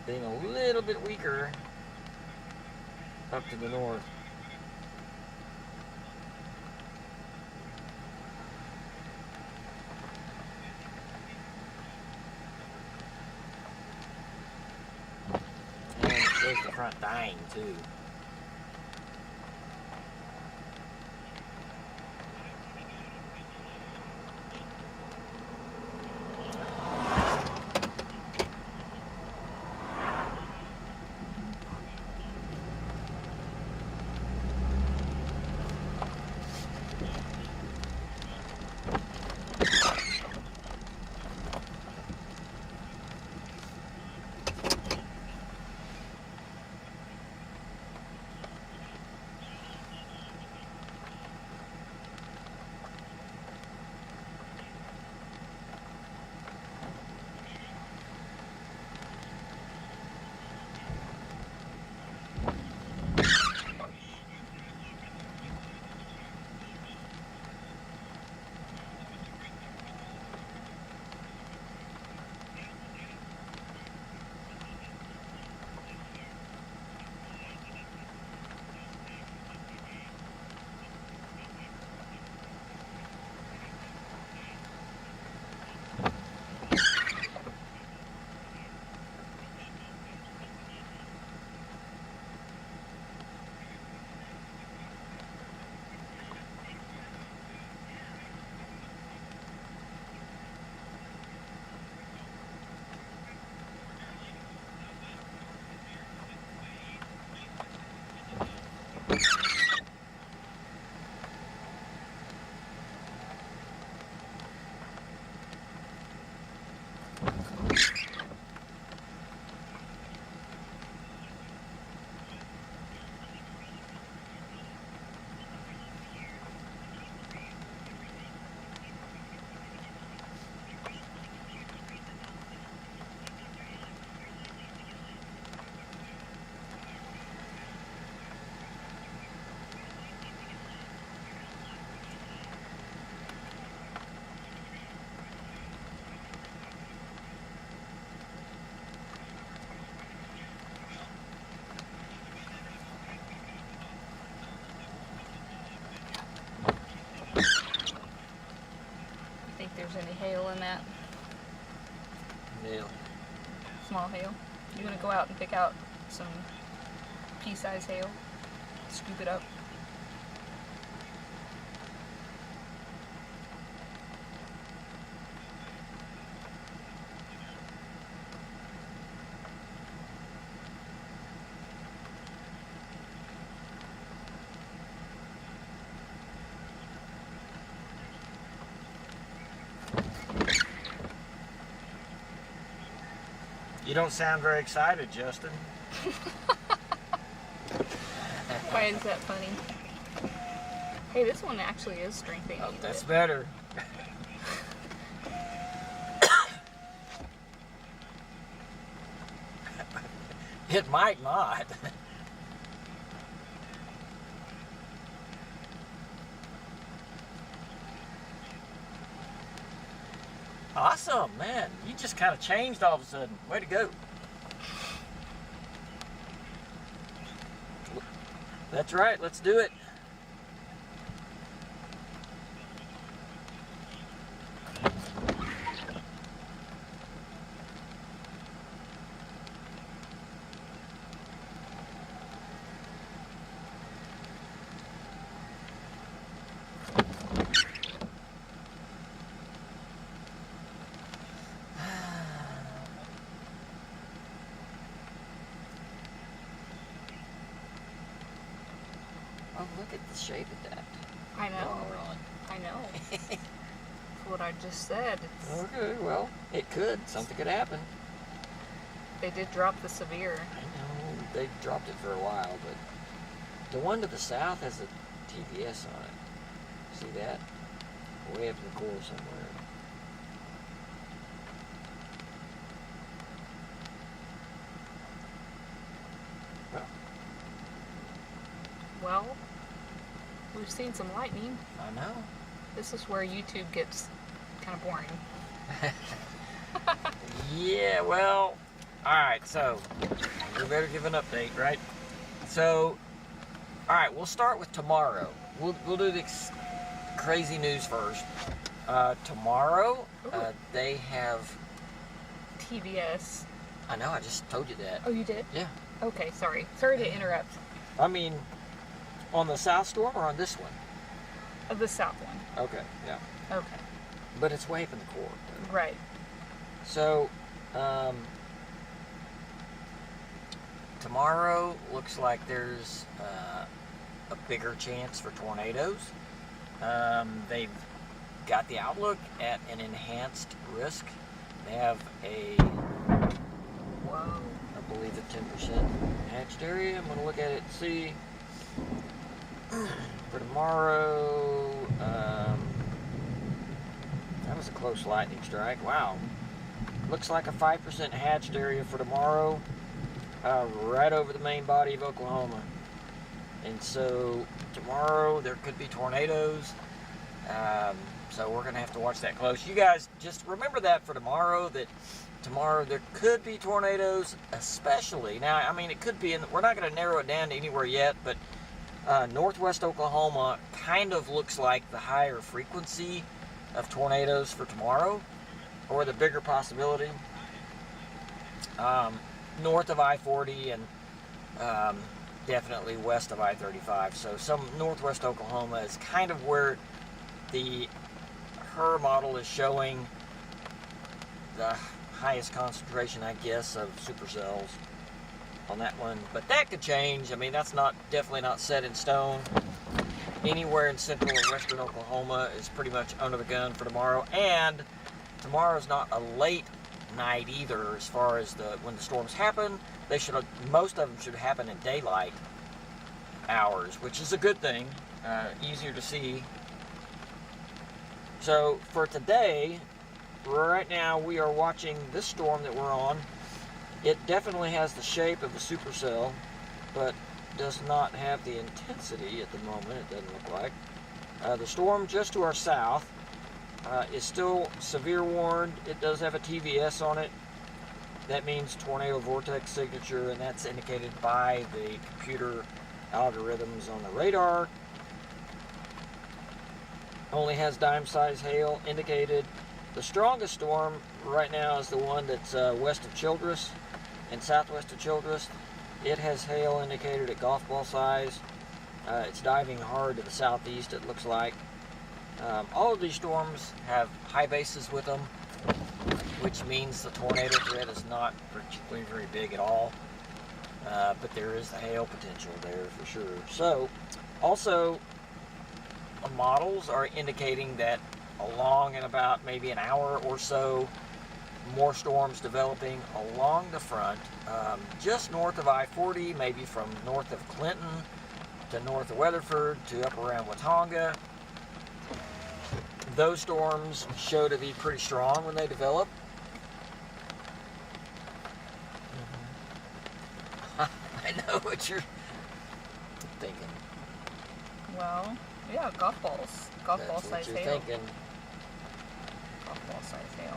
being a little bit weaker up to the north. And it shows the front dying too. any hail in that. Yeah. Small hail. You want to go out and pick out some pea-sized hail? Scoop it up. You don't sound very excited, Justin. Why is that funny? Hey, this one actually is strengthening. Oh, that's better. It might not. Awesome, man. You just kind of changed all of a sudden. Way to go. That's right. Let's do it. Oh, look at the shape of that. I know. I know. That's what I just said. It's, Okay, well, it could. Something could happen. they did drop the severe. I know. They dropped it for a while, but the one to the south has a TVS on it. See that? Way up in the corner somewhere. Well, we've seen some lightning. I know. This is where YouTube gets kind of boring. Yeah, well, alright, so we better give an update, right? So, alright, we'll start with tomorrow. We'll do the crazy news first. Tomorrow, they have... TVS. I know, I just told you that. Oh, you did? Yeah. Okay, sorry. Sorry to interrupt. I mean, on the south storm or on this one? The south one. Okay, yeah. Okay. But it's way up in the core. Right. So, tomorrow looks like there's a bigger chance for tornadoes. They've got the outlook at an enhanced risk. They have a, Whoa. I believe, a 10% hatched area. I'm going to look at it and see. For tomorrow, that was a close lightning strike. Wow. Looks like a 5% hatched area for tomorrow, right over the main body of Oklahoma. And so tomorrow there could be tornadoes. So we're going to have to watch that close. You guys just remember that for tomorrow, that tomorrow there could be tornadoes, especially. Now, I mean, it could be, we're not going to narrow it down to anywhere yet, but northwest Oklahoma kind of looks like the higher frequency of tornadoes for tomorrow, or the bigger possibility. North of I-40 and definitely west of I-35. So some northwest Oklahoma is kind of where her model is showing the highest concentration, I guess, of supercells on that one. But that could change. I mean, that's definitely not set in stone. Anywhere in central or western Oklahoma is pretty much under the gun for tomorrow. And tomorrow's not a late night either, as far as when the storms happen. Most of them should happen in daylight hours, which is a good thing. Easier to see. So for today, right now we are watching this storm that we're on. It definitely has the shape of a supercell, but does not have the intensity at the moment, it doesn't look like. The storm just to our south is still severe warned. It does have a TVS on it. That means tornado vortex signature, and that's indicated by the computer algorithms on the radar. Only has dime-size hail indicated. The strongest storm right now is the one that's west of Childress and southwest of Childress. It has hail indicated at golf ball size. It's diving hard to the southeast, it looks like. All of these storms have high bases with them, which means the tornado threat is not particularly very big at all. But there is the hail potential there for sure. So, also, the models are indicating that along in about maybe an hour or so, more storms developing along the front, just north of I-40, maybe from north of Clinton to north of Weatherford to up around Watauga. Those storms show to be pretty strong when they develop. I know what you're thinking. Well, yeah, golf balls. Golf ball That's what size you're hail. thinking. Golf ball size hail.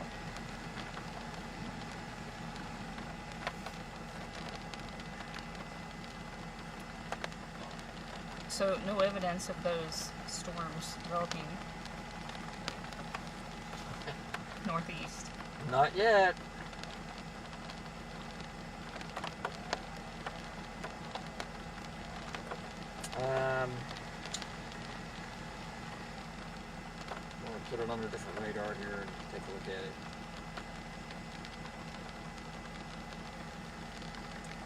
So, no evidence of those storms developing northeast. Not yet. I'm going to put it on a different radar here and take a look at it.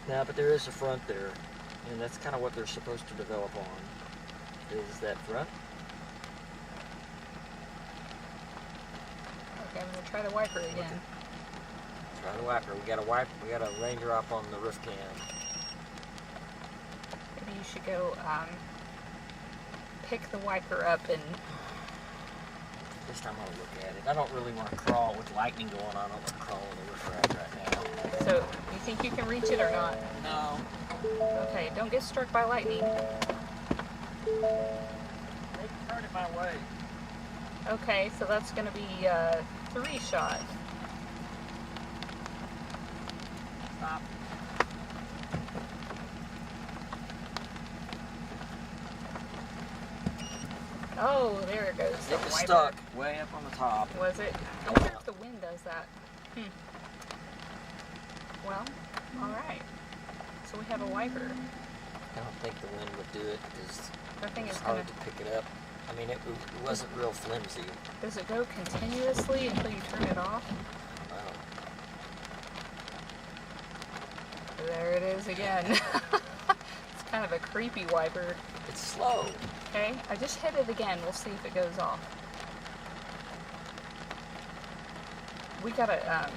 Now, but there is a front there, and that's kind of what they're supposed to develop on, is that front. Okay, I'm going to try the wiper again. Okay. Try the wiper. We got a raindrop on the roof can. Maybe you should go pick the wiper up and... This time I'll look at it. I don't really want to crawl with lightning going on. I don't want to crawl on the roof rack right now. So, you think you can reach it or not? No. Okay, don't get struck by lightning. They can turn it my way. Okay, so that's going to be 3 shot. Stop. Oh, there it goes. It was stuck way up on the top. Was it? I wonder if the wind does that. Well, alright. So we have a wiper. I don't think the wind would do it because I think it's it's gonna... hard to pick it up. I mean, it wasn't real flimsy. Does it go continuously until you turn it off? Wow. There it is again. It's kind of a creepy wiper. It's slow. Okay, I just hit it again. We'll see if it goes off. We gotta,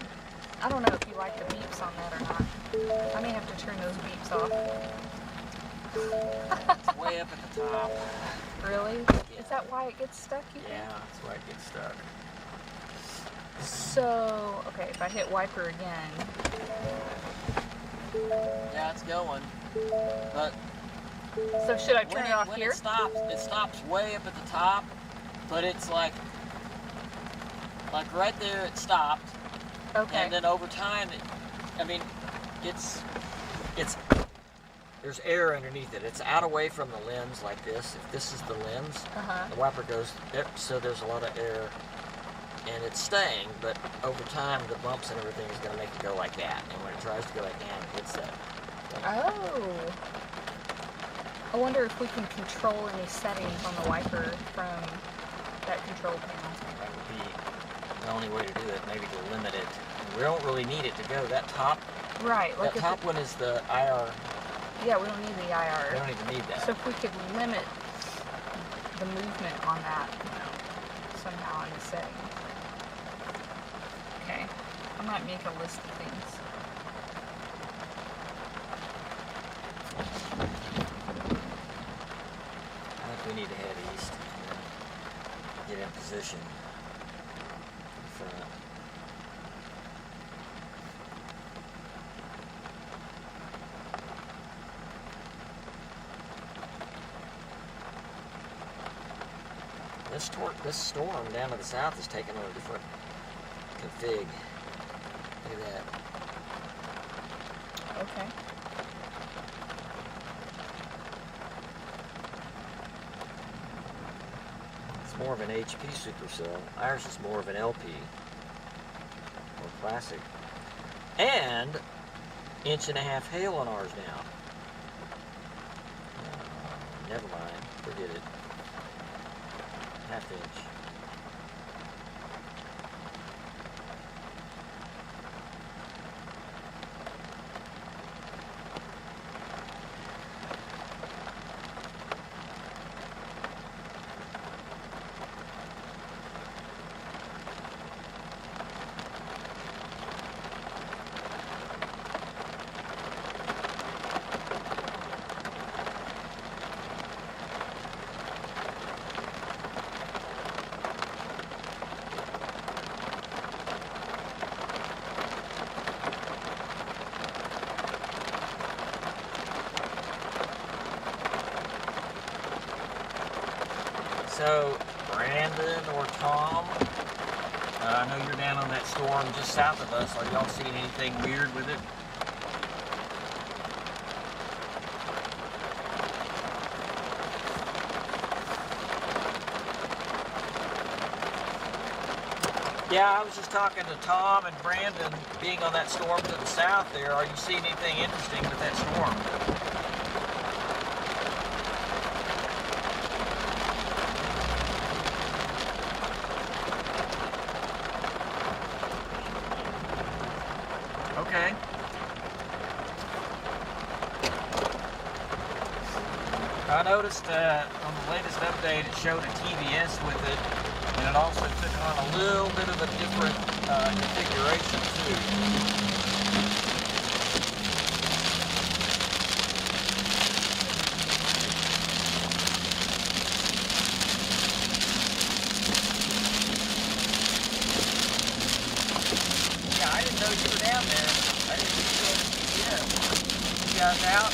I don't know if you like the beeps on that or not. I may have to turn those beeps off. It's way up at the top. Really? Yeah. Is that why it gets stuck, you think? Yeah, that's why it gets stuck. So, okay, if I hit wiper again. Yeah, it's going. But So should I turn it off when here? it stops way up at the top, but it's like right there it stopped. Okay. And then over time, there's air underneath it. It's out away from the lens like this. If this is the lens, the wiper goes there, so there's a lot of air, and it's staying. But over time, the bumps and everything is going to make it go like that. And when it tries to go like that, it hits that. Oh. I wonder if we can control any settings on the wiper from that control panel. That would be the only way to do it. Maybe to limit it. We don't really need it to go. That top, Right. Like that top one is the IR. Yeah, we don't need the We IR. don't even need that. So if we could limit the movement on that somehow in the settings. Okay. I might make a list of things. I think we need to head east and get in position in front. This storm down to the south is taking on a different config. Look at that. Okay. It's more of an HP supercell. Ours is more of an LP. Classic. And 1.5 inch hail on ours now. Never mind. Forget it. 1/2 inch. So, Brandon or Tom, I know you're down on that storm just south of us. Are y'all seeing anything weird with it? Yeah, I was just talking to Tom and Brandon, being on that storm to the south there. Are you seeing anything interesting with that storm? Okay. I noticed on the latest update it showed a TVS with it, and it also took on a little bit of a different configuration too. Yeah, I didn't know you were down there. I didn't see you on the TVS. You guys out?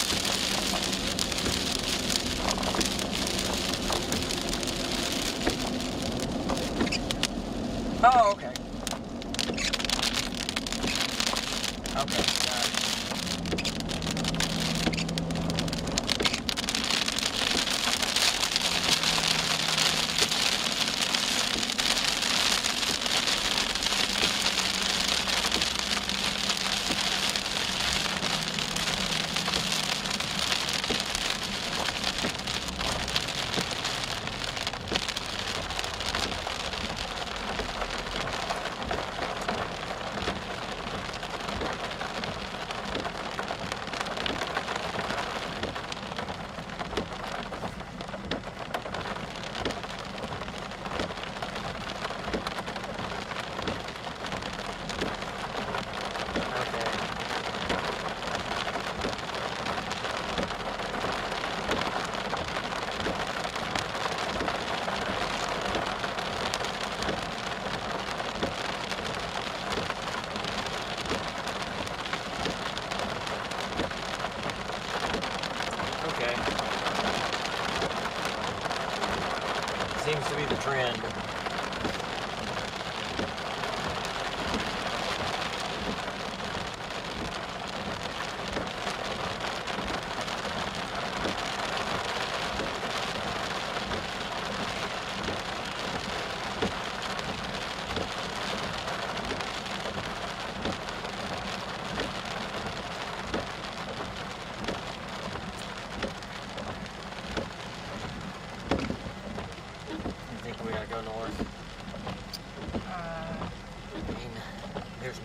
Oh, okay. Okay, got it. Seems to be the trend.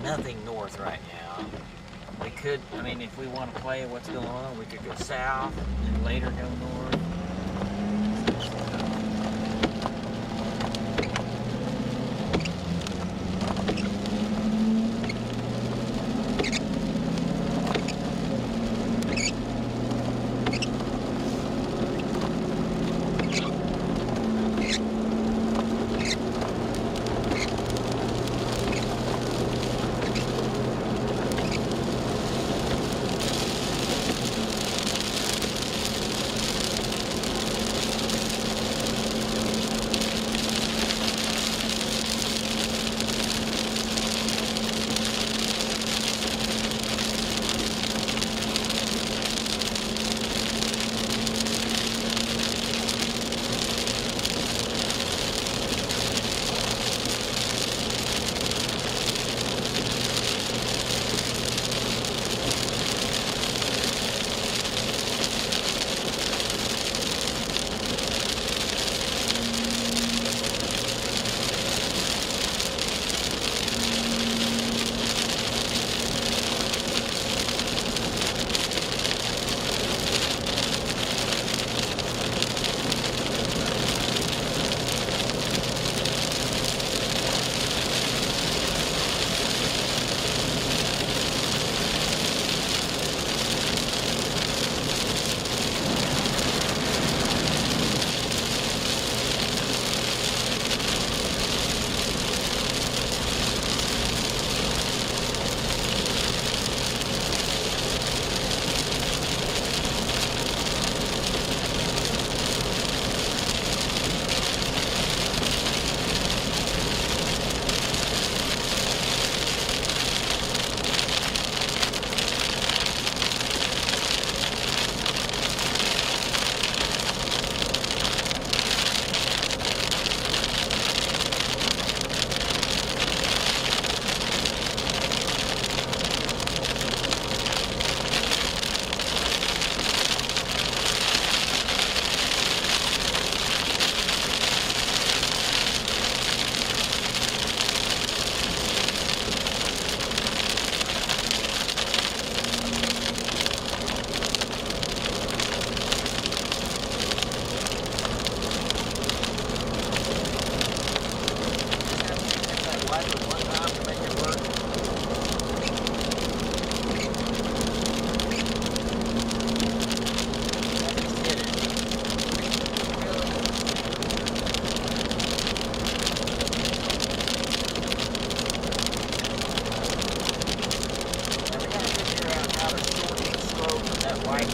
Nothing north right now. We could, I mean, if we want to play what's going on, we could go south and later go north. See,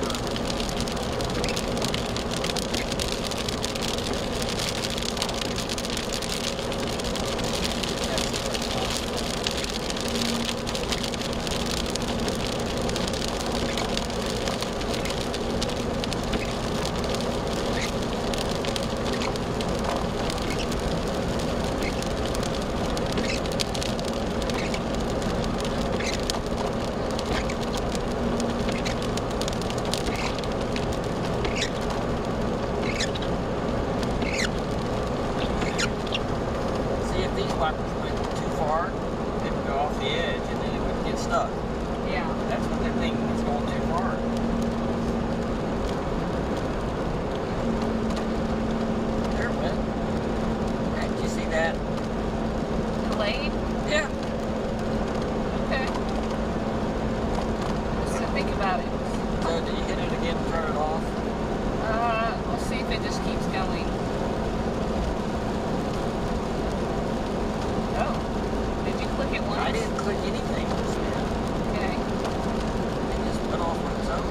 if these wipers went too far, it would go off the edge and then it would get stuck. Yeah. That's what they're thinking, it's going too far. There it went. Hey, did you see that? Delayed? Yeah. Okay. So think about it. So do you hit it again and turn it off? We'll see if it just keeps going. Oh. Did you click it once? I didn't click anything just now. Okay. It just went off on its own.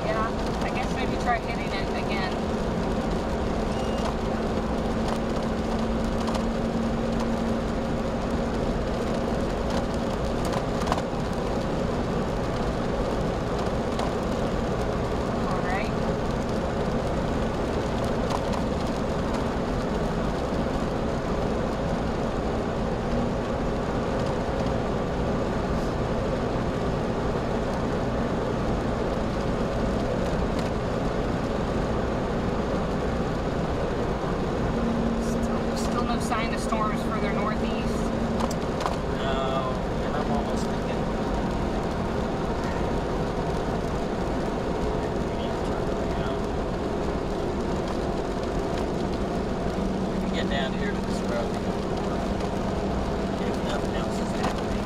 Yeah. I guess maybe try hitting it again. All right. Still no sign of storms further northeast. No, and I'm almost thinking. We need to turn it around. We can get down here to this road. If nothing else is happening.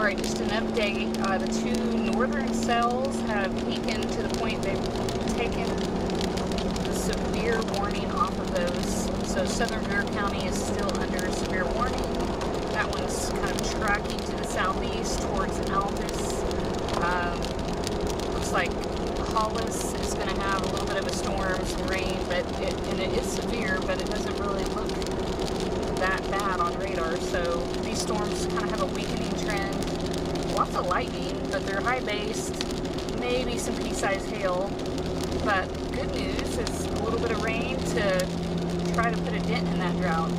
Alright, just an update. The two northern cells have weakened to the point they've taken the severe warning off of those. So southern Greer County is still under severe warning. That one's kind of tracking to the southeast towards Altus. Looks like Hollis is going to have a little bit of a storm, some rain, but it is severe, but it doesn't really look that bad on radar. So these storms kind of have a weakening trend. Lots of lightning, but they're high-based. Maybe some pea-sized hail. But good news is a little bit of rain to try to put a dent in that drought.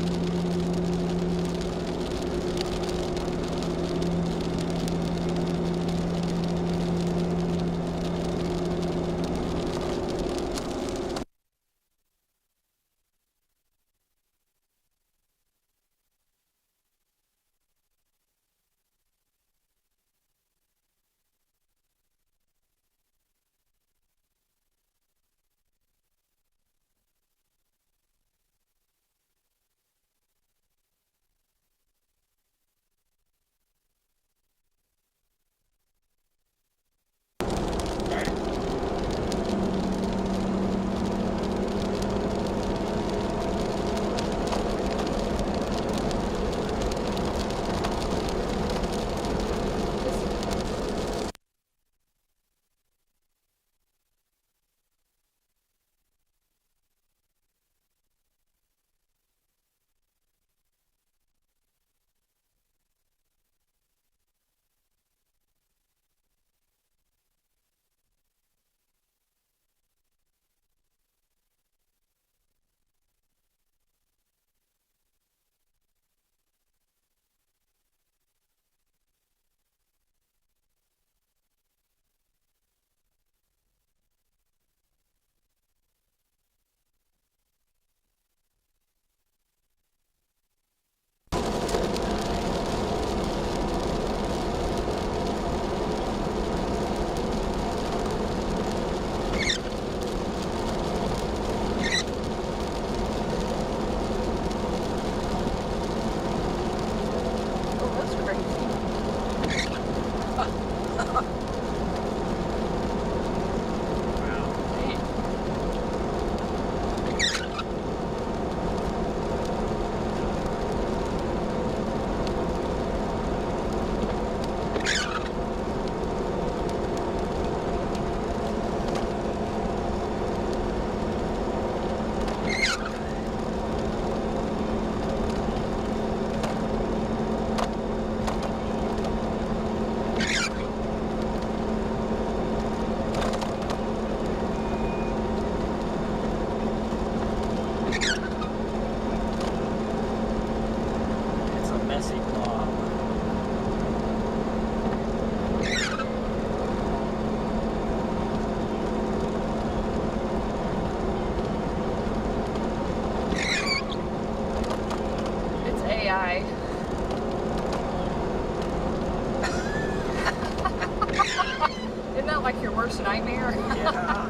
Isn't that like your worst nightmare? Yeah.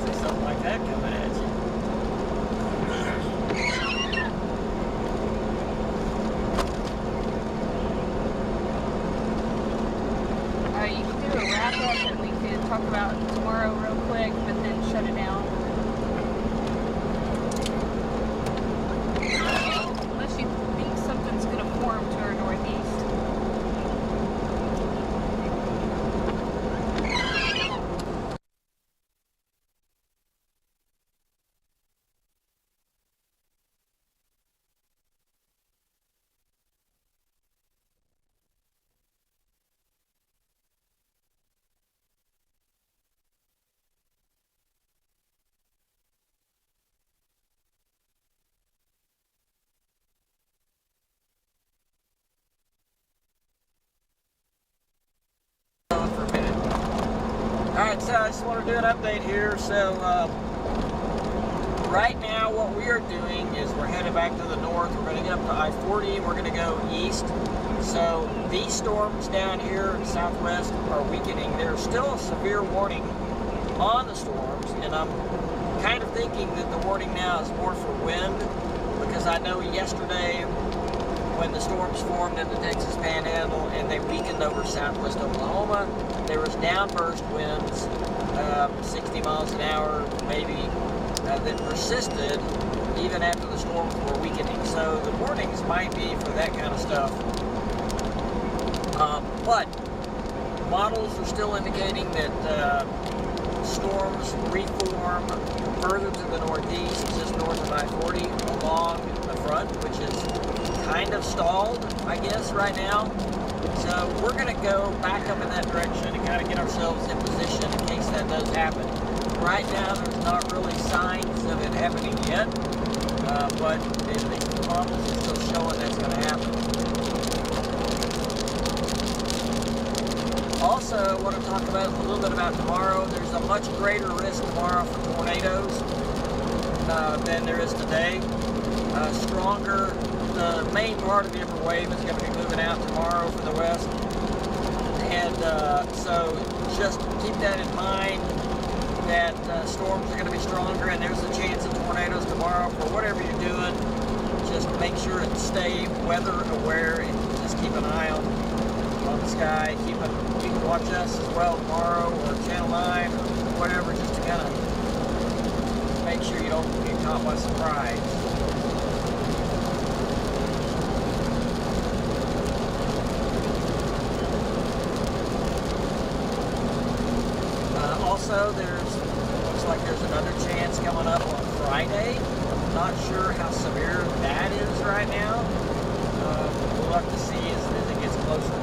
See something like that coming at you. You can do a wrap up and we can talk about tomorrow real quick, but then shut it down. Unless you think something's going to form to our northeast. Alright, so I just want to do an update here. So, right now what we are doing is we're headed back to the north. We're going to get up to I-40 and we're going to go east. So, these storms down here in the southwest are weakening. There's still a severe warning on the storms, and I'm kind of thinking that the warning now is more for wind, because I know yesterday when the storms formed in the Texas Panhandle and they weakened over southwest Oklahoma, there was downburst winds, 60 miles an hour maybe, that persisted even after the storms were weakening. So the warnings might be for that kind of stuff. But models are still indicating that storms reform further to the northeast, just north of I-40, along the front, which is kind of stalled, I guess, right now. So we're going to go back up in that direction and kind of get ourselves in position in case that does happen. Right now, there's not really signs of it happening yet, but the models are still showing that's going to happen. Also, I want to talk about a little bit about tomorrow. There's a much greater risk tomorrow for tornadoes than there is today. Stronger. The main part of the upper wave is going to be moving out tomorrow from the west. And so just keep that in mind, that storms are going to be stronger and there's a chance of tornadoes tomorrow. For whatever you're doing, just make sure to stay weather aware and just keep an eye on the sky. You can watch us as well tomorrow, or Channel 9, or whatever, just to kind of make sure you don't get caught by surprise. Also, looks like there's another chance coming up on Friday. I'm not sure how severe that is right now. We'll have to see as it gets closer.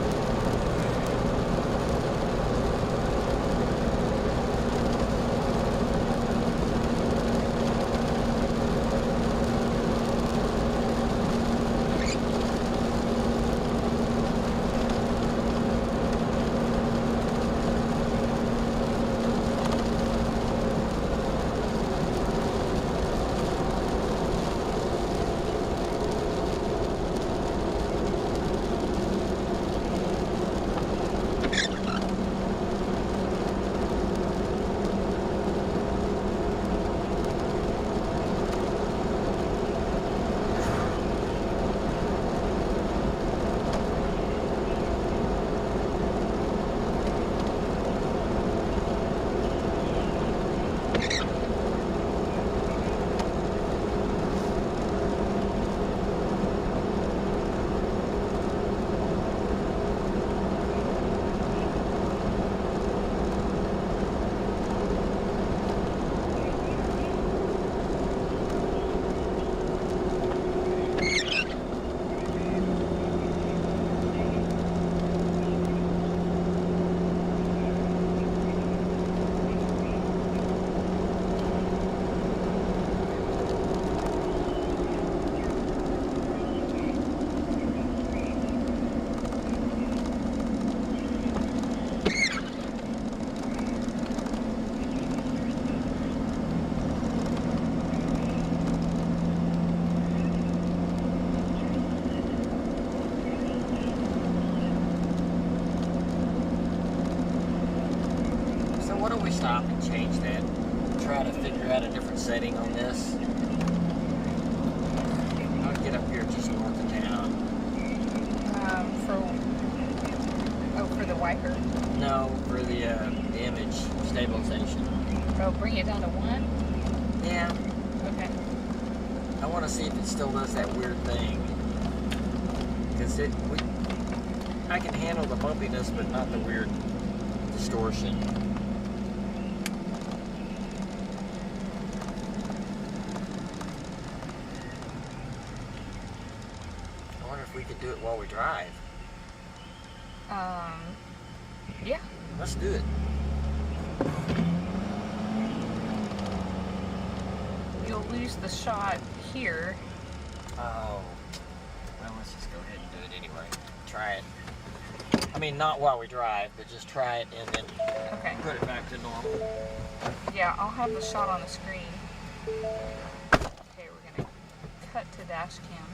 Stop and change that. Try to figure out a different setting on this. I'll get up here just north of town. For the wiper? No, for the image stabilization. Oh, bring it down to 1? Yeah. Okay. I want to see if it still does that weird thing. Because I can handle the bumpiness, but not the weird distortion. We could do it while we drive. Yeah. Let's do it. You'll lose the shot here. Oh. Well, let's just go ahead and do it anyway. Try it. I mean, not while we drive, but just try it and then put it back to normal. Yeah, I'll have the shot on the screen. Okay, we're gonna cut to dash cam.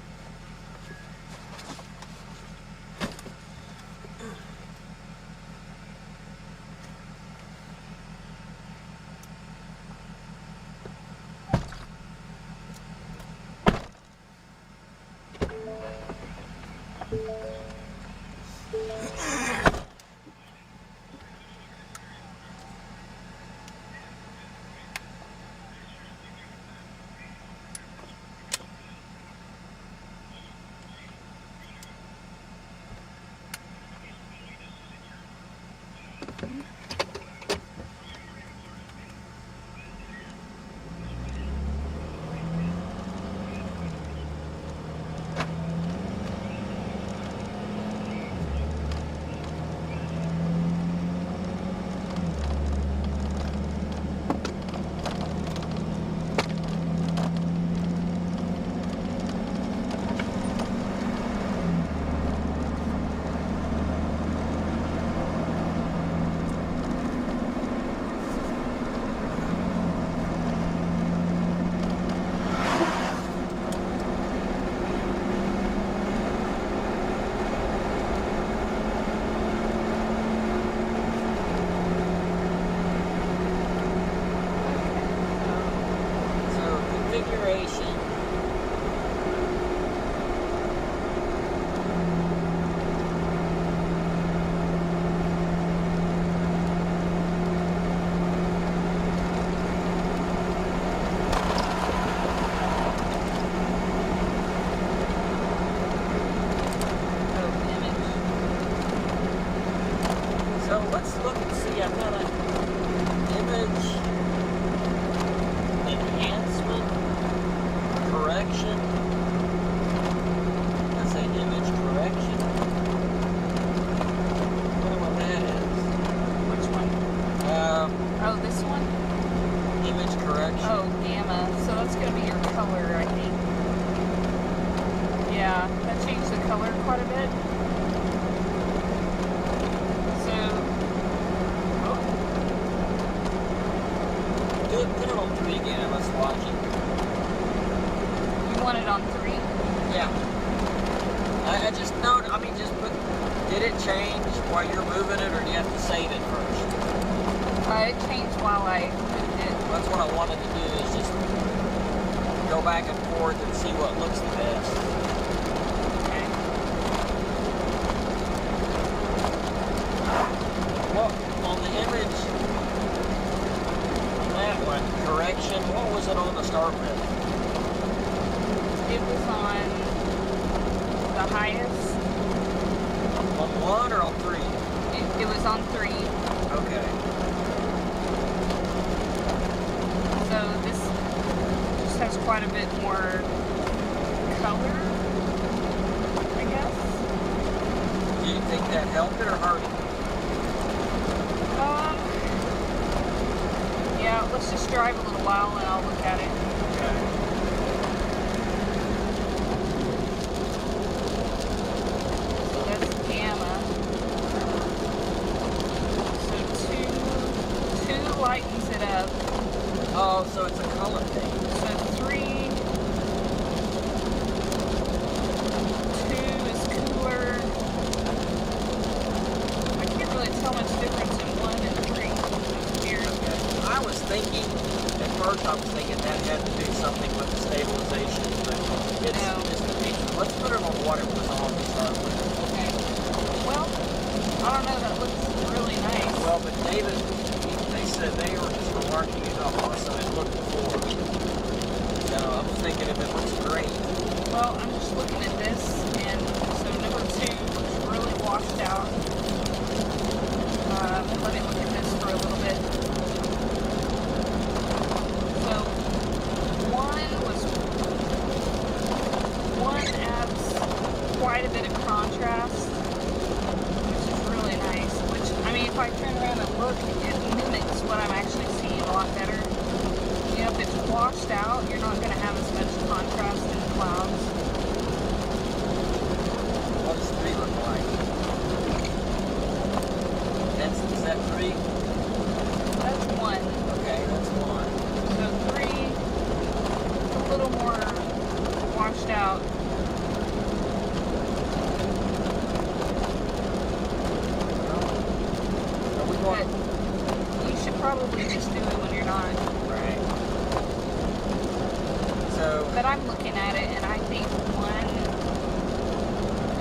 But I'm looking at it, and I think one,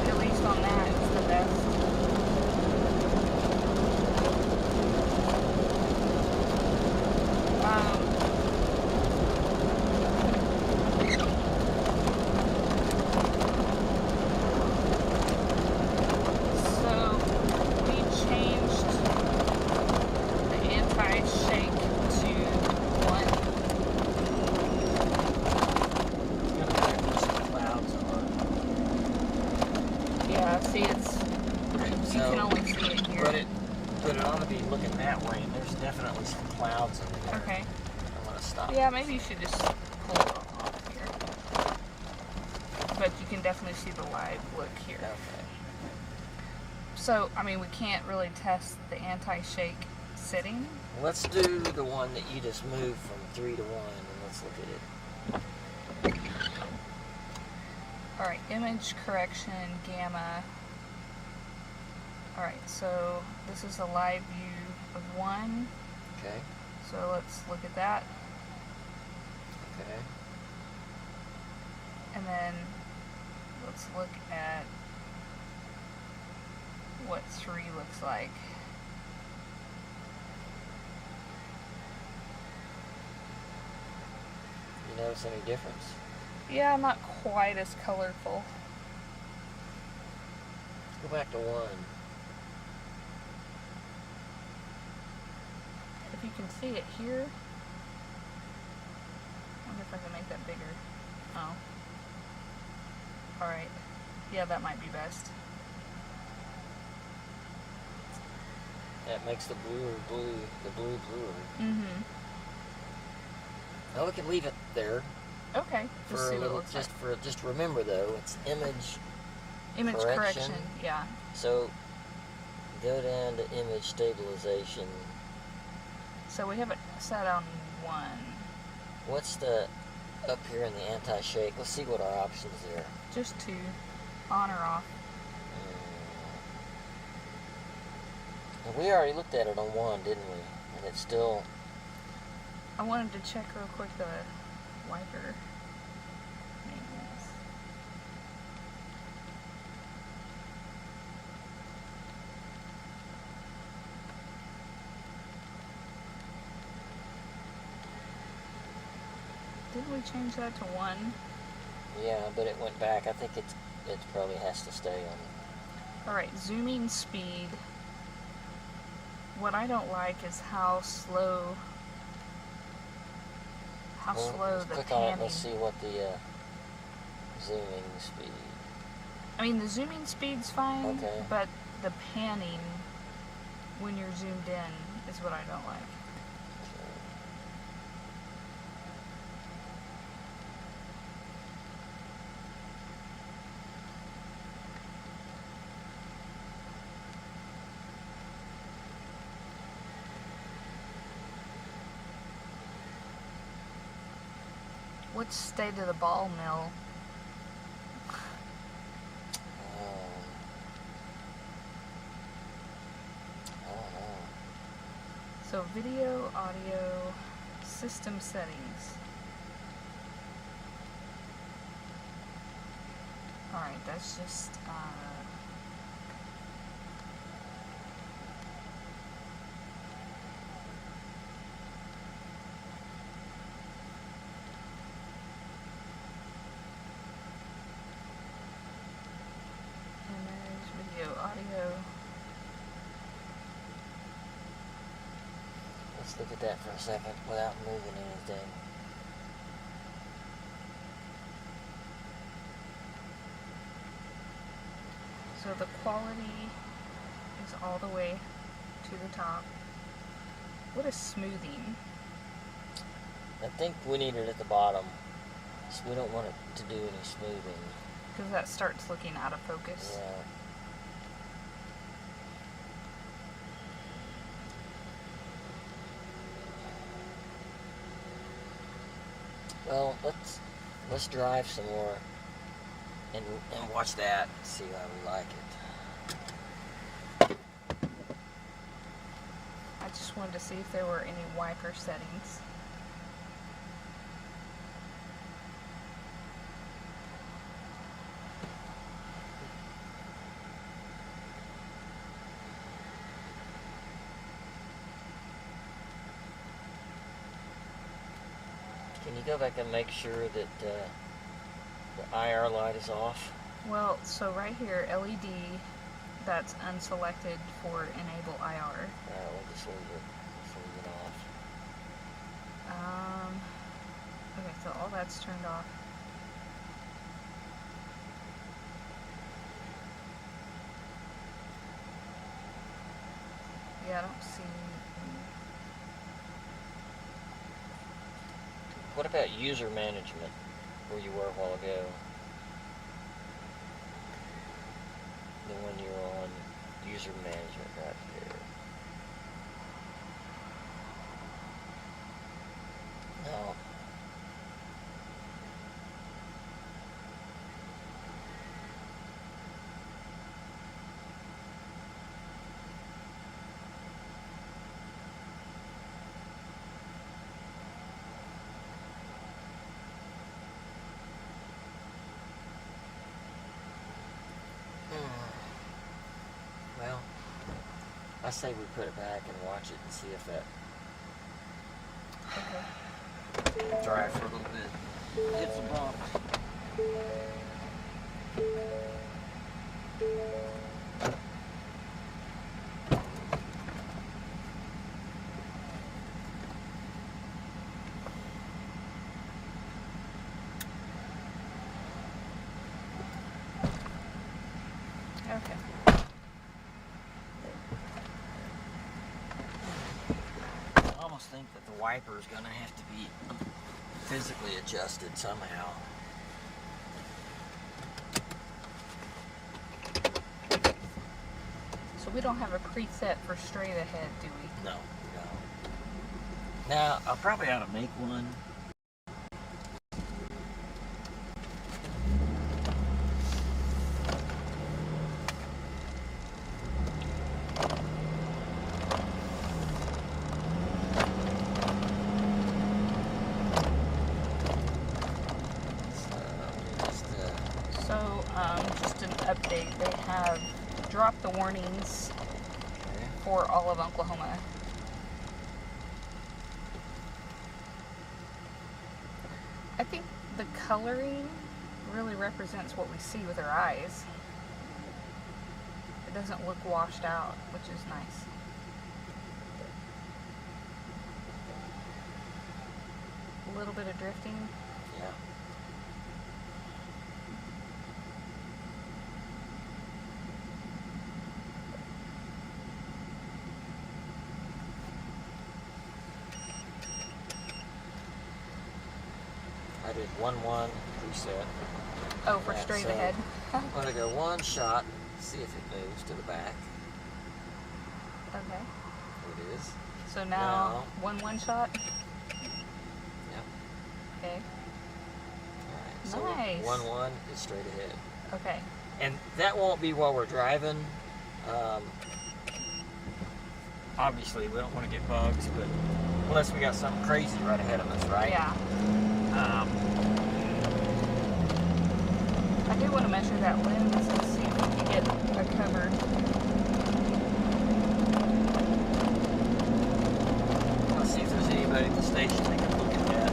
at least See, it's Okay, you so can only see it here. but it ought to be looking that way, and there's definitely some clouds in there. Okay. I'm gonna stop. Yeah, maybe you should just pull it off here. But you can definitely see the live look here. Okay. So, I mean, we can't really test the anti-shake setting. Let's do the one that you just moved from 3 to 1, and let's look at it. Alright, image correction, gamma. Alright, so this is a live view of 1. Okay. So let's look at that. Okay. And then let's look at what 3 looks like. You notice any difference? Yeah, not quite as colorful. Let's go back to 1. If you can see it here, I wonder if I can make that bigger. Oh. Alright. Yeah, that might be best. That makes the blue bluer. Mm-hmm. Now we can leave it there Okay. Just for see a what it little, looks like. just remember though, it's image. Image correction. Yeah. So go down to image stabilization. So we have it set on 1. What's the up here in the anti-shake? Let's see what our options are. Just 2. On or off. And we already looked at it on 1, didn't we? And it's still. I wanted to check real quick the wiper maintenance. Didn't we change that to 1? Yeah, but it went back. I think it probably has to stay on. Alright, zooming speed. What I don't like is how slow Let's the click on it. panning. Let's see what the zooming speed. I mean, the zooming speed's fine, Okay. but the panning when you're zoomed in is what I don't like. What's state of the ball mill? I don't know. So video, audio, system settings. Alright, that's just image, video, audio. Let's look at that for a second without moving anything. So the quality is all the way to the top. What is smoothing? I think we need it at the bottom. So we don't want it to do any smoothing. Because that starts looking out of focus. Yeah. Well, let's drive some more and watch that and see how we like it. I just wanted to see if there were any wiper settings. Can you go back and make sure that the IR light is off? Well, so right here, LED, that's unselected for enable IR. Alright, we'll just leave it off. Okay, so all that's turned off. Yeah, I don't see. What about user management, where you were a while ago? The one you're on, user management right there. No. Well, I say we put it back and watch it and see if that dry for a little bit. Hit some bumps. Okay. I almost think that the wiper is going to have to be physically adjusted somehow. So we don't have a preset for straight ahead, do we? No, we don't. Now, I probably ought to make one. Just an update. They have dropped the warnings for all of Oklahoma. I think the coloring really represents what we see with our eyes. It doesn't look washed out, which is nice. A little bit of drifting. Yeah. I did 1-1 preset. Oh, for straight ahead. I'm going to go one shot, see if it moves to the back. Okay. It is. So now, one shot? Yep. Okay. Alright, so Nice. 1-1 is straight ahead. Okay. And that won't be while we're driving. Obviously, we don't want to get bugs, but unless we got something crazy right ahead of us, right? Yeah. I do want to measure that lens and see if we can get a cover. Let's see if there's anybody at the station that can look at that.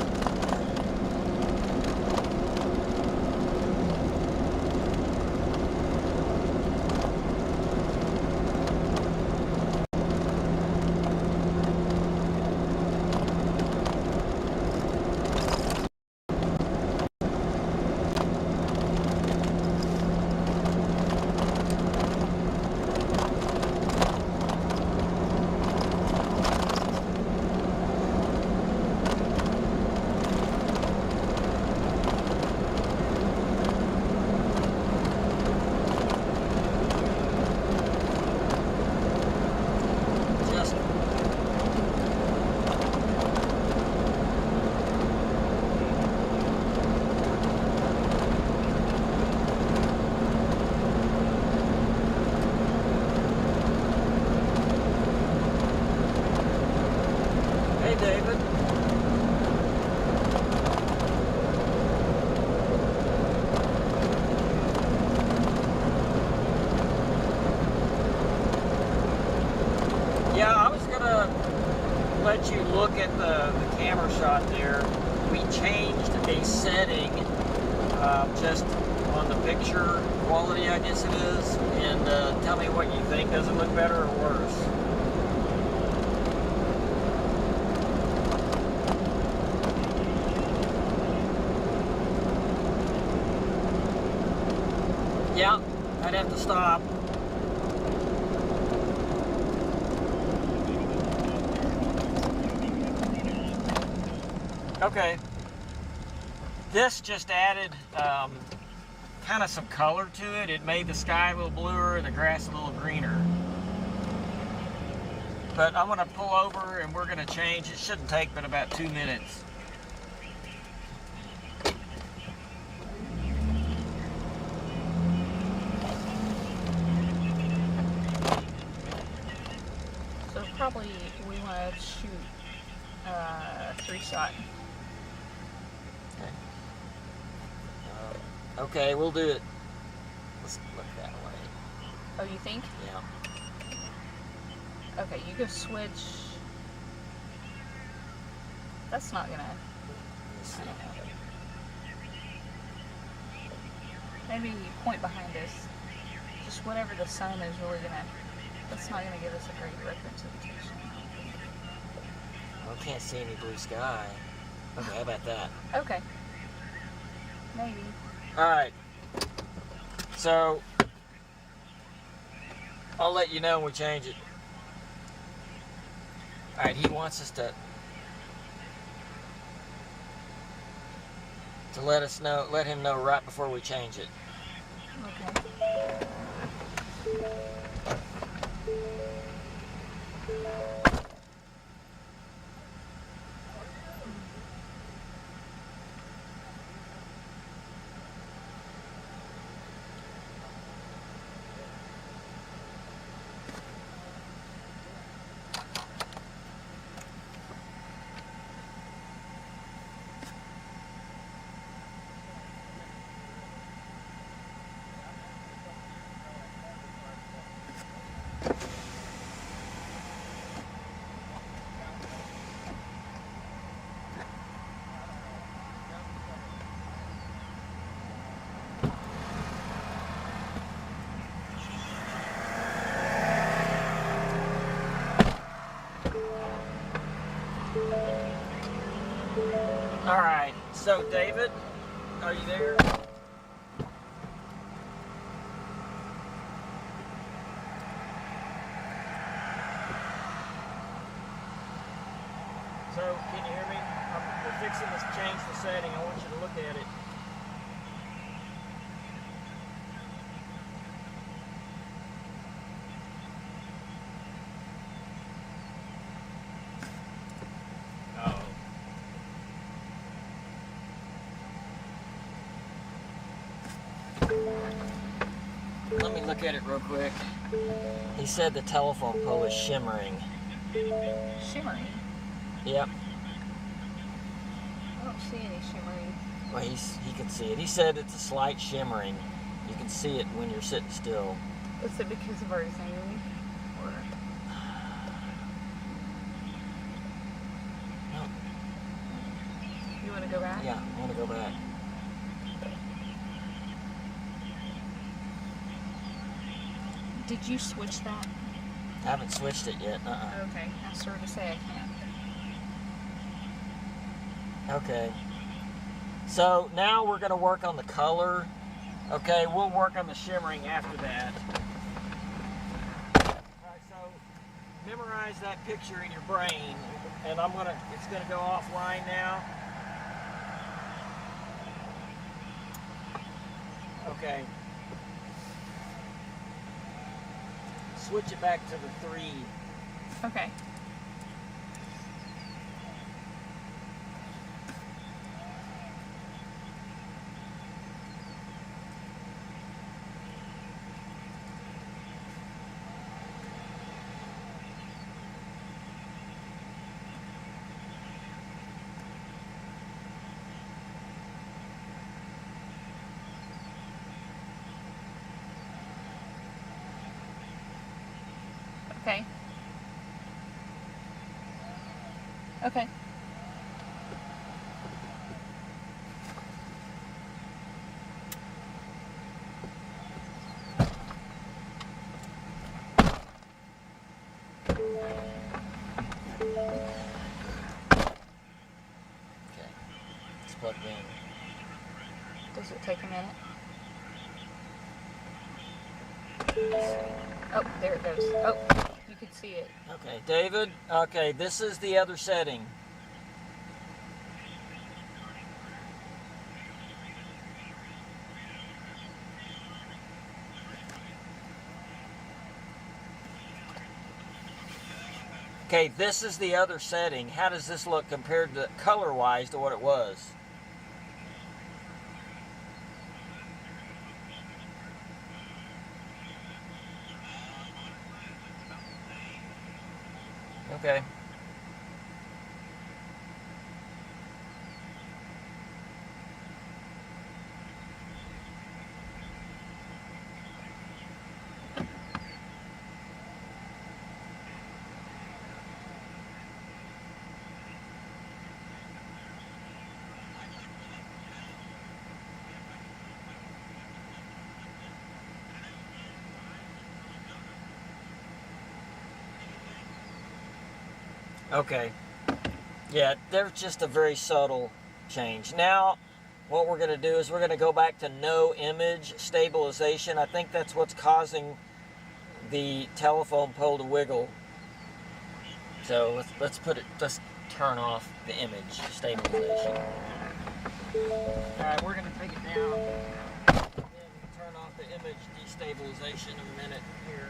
David. Yeah, I was gonna let you look at the camera shot there. We changed a setting just on the picture quality, I guess it is, and tell me what you think. Does it look better or worse? Yeah, I'd have to stop. Okay. This just added kind of some color to it. It made the sky a little bluer and the grass a little greener. But I'm going to pull over and we're going to change. It shouldn't take but about 2 minutes. So probably we want to shoot 3-shot. Okay, we'll do it. Let's look that way. Oh, you think? Yeah. Okay, you go switch. That's not gonna. Let's I see. don't know. Maybe point behind us. Just whatever the sun is really gonna. That's not gonna give us a great representation. I can't see any blue sky. Okay, how about that? Okay. Maybe. Alright. So, I'll let you know when we change it. Alright, he wants us to let us know, let him know right before we change it. Okay. Alright, so David, are you there? So, can you hear me? We're fixing to change the setting. I want you to look at it. Oh. Let me look at it real quick. He said the telephone pole is shimmering. Shimmering. Yep. I don't see any shimmering. Well, he can see it. He said it's a slight shimmering. You can see it when you're sitting still. Is it because of our zoom? Or No. you want to go back? Yeah, I want to go back. Did you switch that? I haven't switched it yet. Okay. I started to say I can't. Okay. So now we're going to work on the color. Okay, we'll work on the shimmering after that. Alright, so memorize that picture in your brain. And it's going to go offline now. Okay. Switch it back to the 3. Okay. Okay. Okay. Okay. It's plugged in. Does it take a minute? Oh, there it goes. Oh, you can see it. Okay, David. Okay, this is the other setting. Okay, this is the other setting. How does this look compared to color-wise to what it was? Okay. Okay. Yeah, there's just a very subtle change. Now, what we're going to do is we're going to go back to no image stabilization. I think that's what's causing the telephone pole to wiggle. So let's turn off the image stabilization. Alright, we're going to take it down and turn off the image destabilization in a minute here.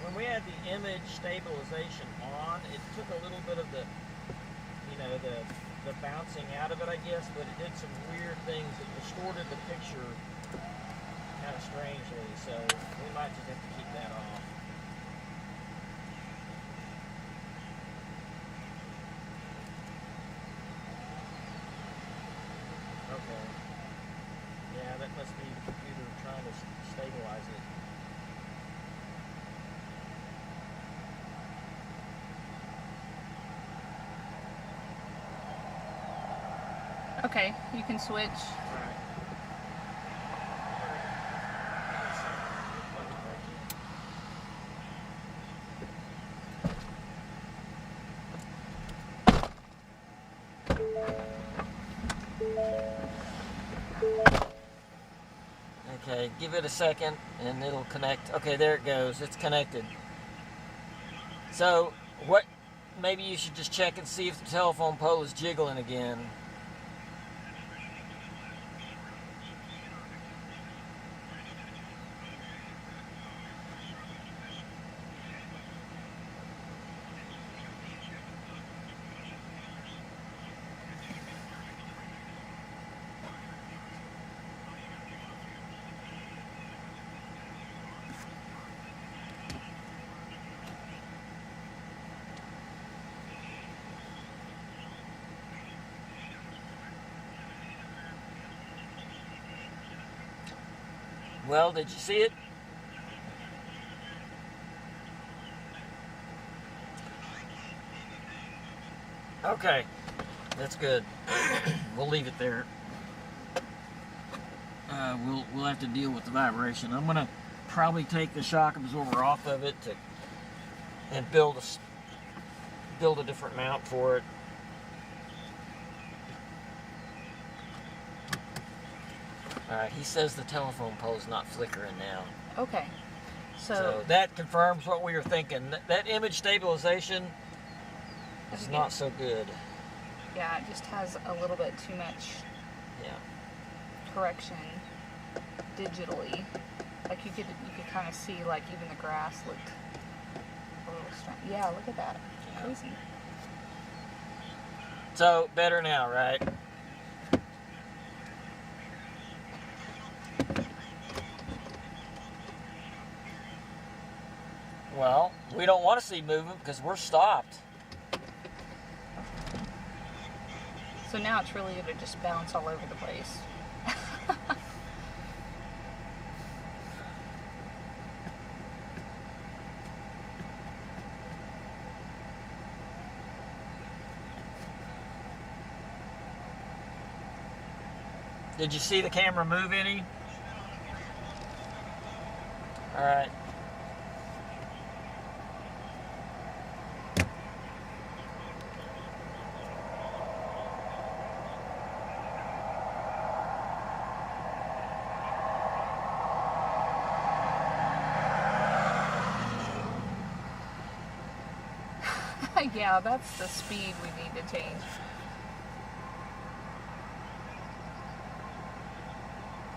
When we had the image stabilization on, it took a little bit of the bouncing out of it, I guess, but it did some weird things. It distorted the picture kind of strangely, so we might just have to keep that off. Okay. Yeah, that must be the computer trying to stabilize it. Okay, you can switch. Right. Okay, give it a second and it'll connect. Okay, there it goes. It's connected. So, maybe you should just check and see if the telephone pole is jiggling again. Well, did you see it? Okay, that's good. We'll leave it there. We'll have to deal with the vibration. I'm gonna probably take the shock absorber off of it and build a different mount for it. Alright, he says the telephone pole's not flickering now. Okay. So that confirms what we were thinking. That image stabilization is not so good. Yeah, it just has a little bit too much correction digitally. Like you could kind of see, like, even the grass looked a little strange. Yeah, look at that. Yeah. Crazy. So better now, right? Well, we don't want to see movement because we're stopped. So now it's really going to just bounce all over the place. Did you see the camera move any? All right. Yeah, that's the speed we need to change.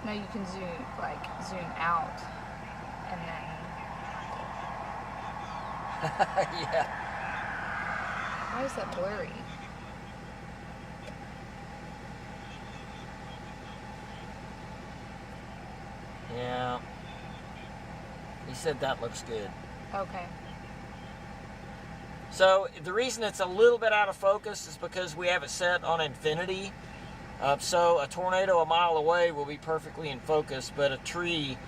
Now you can zoom out, and then Yeah. why is that blurry? Yeah. He said that looks good. Okay. So the reason it's a little bit out of focus is because we have it set on infinity. So a tornado a mile away will be perfectly in focus, but a tree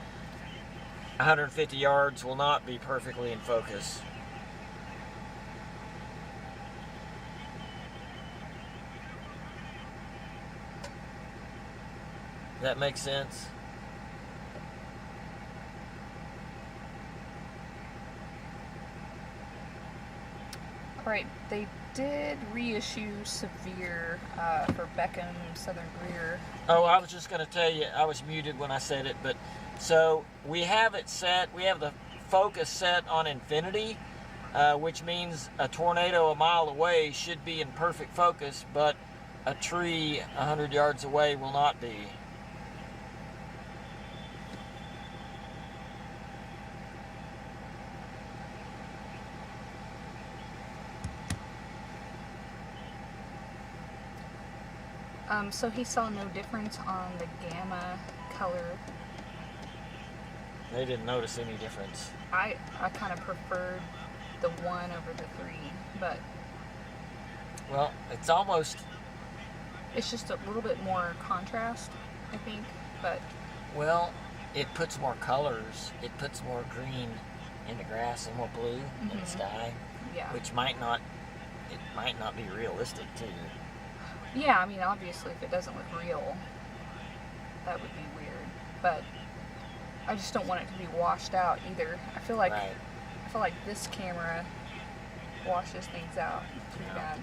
150 yards will not be perfectly in focus. That makes sense? Alright, they did reissue Severe for Beckham Southern Greer. Oh, I was just going to tell you, I was muted when I said it, but so we have it set, we have the focus set on infinity, which means a tornado a mile away should be in perfect focus, but a tree 100 yards away will not be. So he saw no difference on the gamma color. They didn't notice any difference. I kind of preferred the 1 over the 3, but Well, it's almost, it's just a little bit more contrast, I think, but well, it puts more colors. It puts more green in the grass and more blue in the sky, yeah. which might not be realistic too. Yeah, I mean, obviously, if it doesn't look real, that would be weird. But I just don't want it to be washed out either. I feel like this camera washes things out pretty bad.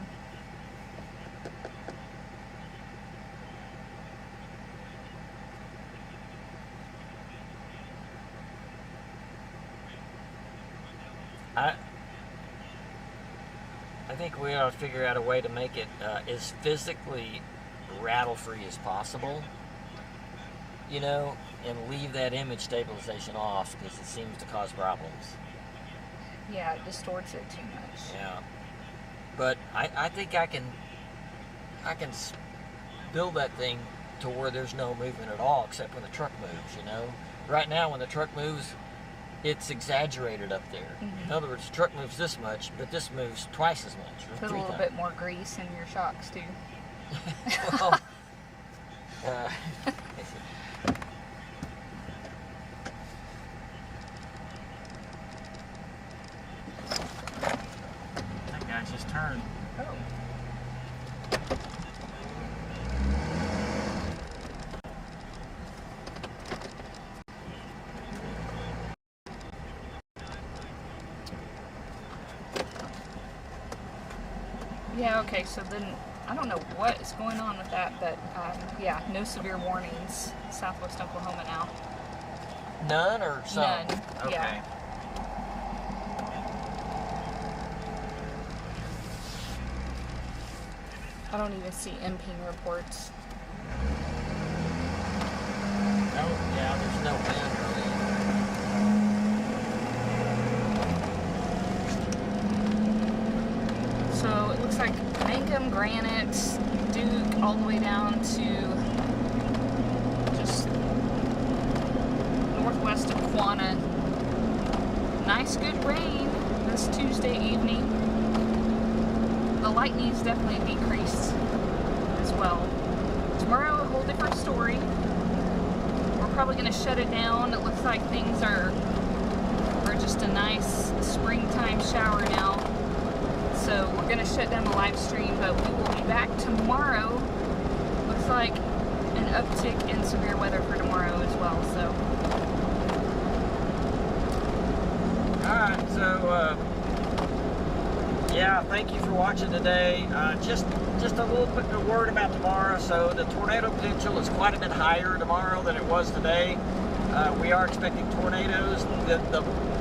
I think we ought to figure out a way to make it as physically rattle-free as possible, you know, and leave that image stabilization off because it seems to cause problems. Yeah, it distorts it too much. Yeah, but I think I can build that thing to where there's no movement at all except when the truck moves, you know. Right now when the truck moves, it's exaggerated up there. In other words, the truck moves this much, but this moves twice as much. Or Put a 3 little times. bit more grease in your shocks too. Well, that guy just turned. Oh. Yeah, okay, so then I don't know what is going on with that, but yeah, no severe warnings, Southwest Oklahoma now. None or some? None, Okay. yeah. I don't even see imping reports. Oh, yeah, there's no wind really. So it looks like Mangum, Granite, Duke, all the way down to just northwest of Quanah. Nice good rain this Tuesday evening. The lightning's definitely decreased as well. Tomorrow, a whole different story. We're probably going to shut it down. It looks like things are just a nice springtime shower now. So we're going to shut down the live stream, but we will be back tomorrow. Looks like an uptick in severe weather for tomorrow as well. So. Alright, so yeah, thank you for watching today. Just a little bit of word about tomorrow. So the tornado potential is quite a bit higher tomorrow than it was today. We are expecting tornadoes.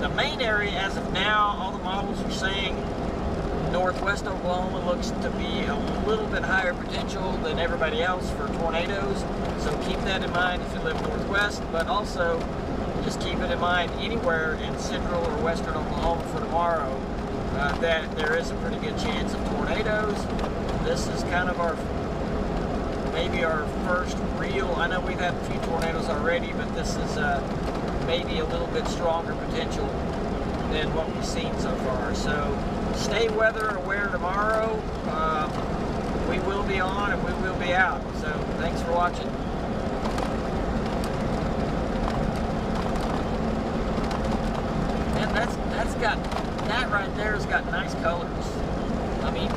The main area as of now, all the models are saying Northwest Oklahoma looks to be a little bit higher potential than everybody else for tornadoes. So keep that in mind if you live northwest, but also just keep it in mind anywhere in central or western Oklahoma for tomorrow that there is a pretty good chance of tornadoes. This is kind of maybe our first real, I know we've had a few tornadoes already, but this is maybe a little bit stronger potential than what we've seen so far. So stay weather aware tomorrow. We will be on and we will be out. So thanks for watching. And that right there has got nice colors. I mean,